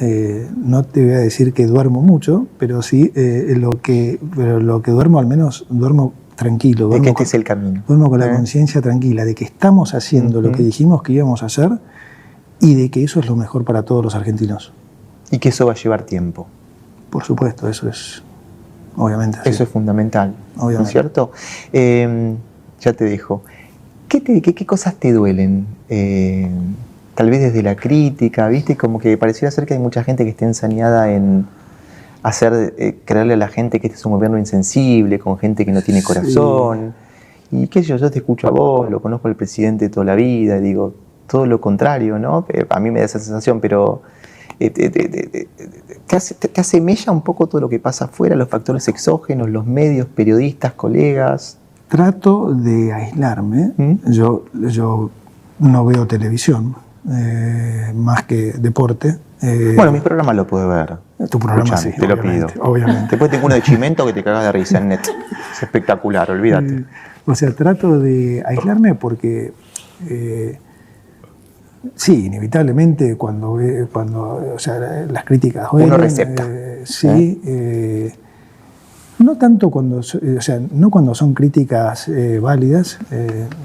Speaker 2: no te voy a decir que duermo mucho, pero sí lo que duermo, al menos duermo tranquilo.
Speaker 1: De que este es el camino.
Speaker 2: Duermo con la conciencia tranquila de que estamos haciendo lo que dijimos que íbamos a hacer y de que eso es lo mejor para todos los argentinos.
Speaker 1: Y que eso va a llevar tiempo.
Speaker 2: Por supuesto, eso es... Obviamente.
Speaker 1: Eso es fundamental,
Speaker 2: obviamente.
Speaker 1: ¿No es cierto? Ya te dejo. ¿Qué cosas te duelen? Tal vez desde la crítica, ¿viste? Como que pareciera ser que hay mucha gente que está ensañada en creerle a la gente que este es un gobierno insensible, con gente que no tiene corazón. Sí. Y qué sé yo te escucho a vos, lo conozco al presidente toda la vida, y digo, todo lo contrario, ¿no? A mí me da esa sensación, pero... ¿Te asemella un poco todo lo que pasa afuera, los factores exógenos, los medios, periodistas, colegas?
Speaker 2: Trato de aislarme. Yo no veo televisión, más que deporte.
Speaker 1: Bueno, mi programa lo puedes ver.
Speaker 2: Tu programa sí,
Speaker 1: te lo pido.
Speaker 2: Obviamente.
Speaker 1: Después tengo uno de Chimento que te cagas de risa en net. Es espectacular, olvídate.
Speaker 2: O sea, trato de aislarme porque... sí, inevitablemente cuando o sea, las críticas duelen,
Speaker 1: uno recepta.
Speaker 2: Sí, no tanto cuando, o sea, no cuando son críticas válidas,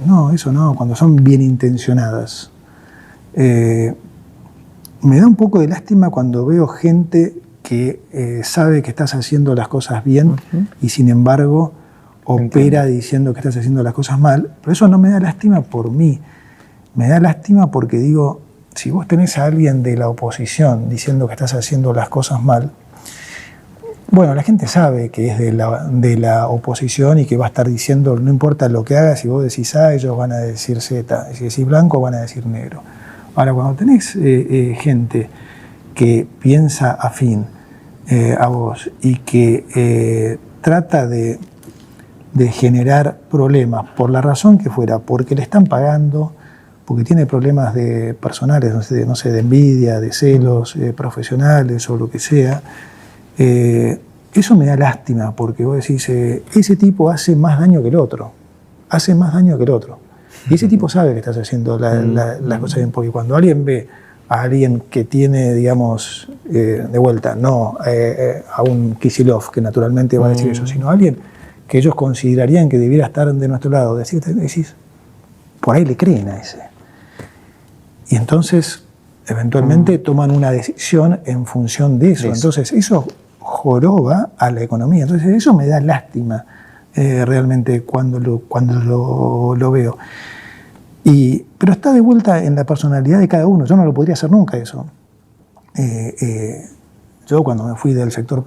Speaker 2: no, eso no, cuando son bien intencionadas. Me da un poco de lástima cuando veo gente que sabe que estás haciendo las cosas bien y sin embargo opera diciendo que estás haciendo las cosas mal, pero eso no me da lástima por mí. Me da lástima porque digo, si vos tenés a alguien de la oposición diciendo que estás haciendo las cosas mal, bueno, la gente sabe que es de la oposición y que va a estar diciendo, no importa lo que hagas, si vos decís A, ellos van a decir Z, si decís blanco, van a decir negro. Ahora, cuando tenés gente que piensa afín a vos y que trata de generar problemas por la razón que fuera, porque le están pagando, porque tiene problemas personales, no sé, de envidia, de celos profesionales o lo que sea, eso me da lástima, porque vos decís, ese tipo hace más daño que el otro, y ese tipo sabe que estás haciendo las cosas bien, porque cuando alguien ve a alguien que tiene, digamos, de vuelta, no a un Kicillof, que naturalmente va a decir eso, sino a alguien que ellos considerarían que debiera estar de nuestro lado, decís, por ahí le creen a ese. Y entonces, eventualmente, toman una decisión en función de eso. Entonces, eso joroba a la economía. Entonces, eso me da lástima realmente cuando lo veo. Pero está de vuelta en la personalidad de cada uno. Yo no lo podría hacer nunca eso. Yo cuando me fui del sector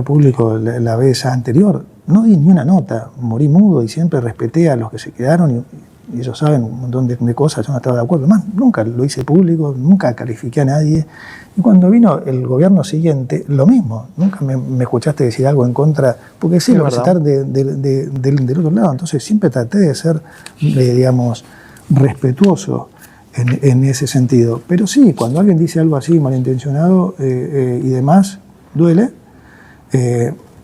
Speaker 2: público la vez anterior, no di ni una nota, morí mudo y siempre respeté a los que se quedaron y ellos saben un montón de cosas, yo no estaba de acuerdo, más nunca lo hice público, nunca califiqué a nadie. Y cuando vino el gobierno siguiente, lo mismo, nunca me escuchaste decir algo en contra, porque sí, lo vas a estar del otro lado, entonces siempre traté de ser, digamos, respetuoso en ese sentido. Pero sí, cuando alguien dice algo así malintencionado y demás, duele.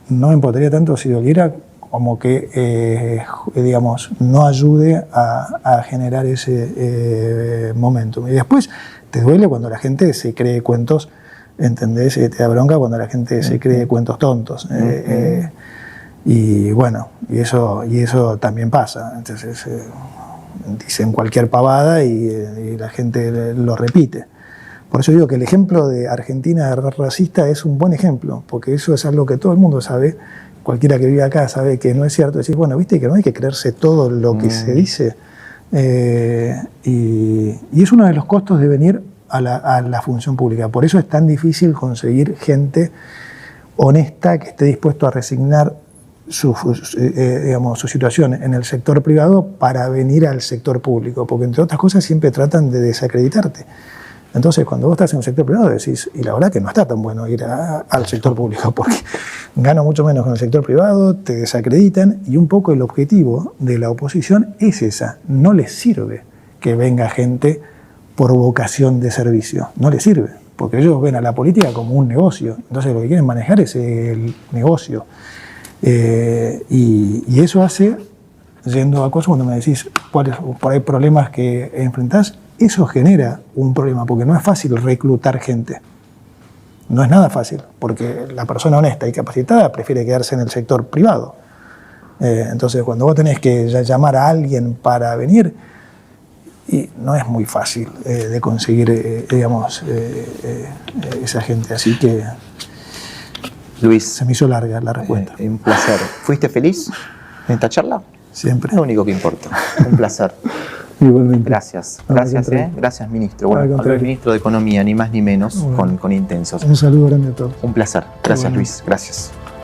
Speaker 2: No me importaría tanto si doliera como que, digamos, no ayude a generar ese momentum. Y después te duele cuando la gente se cree cuentos, ¿entendés? Te da bronca cuando la gente se cree cuentos tontos. Y bueno, y eso también pasa. Entonces, dicen cualquier pavada y la gente lo repite. Por eso digo que el ejemplo de Argentina racista es un buen ejemplo, porque eso es algo que todo el mundo sabe, cualquiera que vive acá sabe que no es cierto. Decir, bueno, viste que no hay que creerse todo lo que se dice. Y es uno de los costos de venir a la función pública. Por eso es tan difícil conseguir gente honesta que esté dispuesto a resignar su situación en el sector privado para venir al sector público, porque entre otras cosas siempre tratan de desacreditarte. Entonces, cuando vos estás en un sector privado decís, y la verdad que no está tan bueno ir al sector público, porque gano mucho menos con el sector privado, te desacreditan, y un poco el objetivo de la oposición es esa. No les sirve que venga gente por vocación de servicio, no les sirve, porque ellos ven a la política como un negocio, entonces lo que quieren manejar es el negocio. Y eso hace, yendo a cosas cuando me decís cuáles por ahí problemas que enfrentás, eso genera un problema, porque no es fácil reclutar gente. No es nada fácil, porque la persona honesta y capacitada prefiere quedarse en el sector privado. Entonces, cuando vos tenés que llamar a alguien para venir, y no es muy fácil de conseguir, esa gente. Así que,
Speaker 1: Luis,
Speaker 2: se me hizo larga la respuesta.
Speaker 1: Un placer. ¿Fuiste feliz en esta charla?
Speaker 2: Siempre.
Speaker 1: Es lo único que importa. Un placer.
Speaker 2: Igualmente.
Speaker 1: Gracias. Gracias, Gracias, ministro. Bueno, habló el ministro de Economía, ni más ni menos, con Intensos.
Speaker 2: Un saludo grande a todos.
Speaker 1: Un placer. Gracias, Luis. Gracias.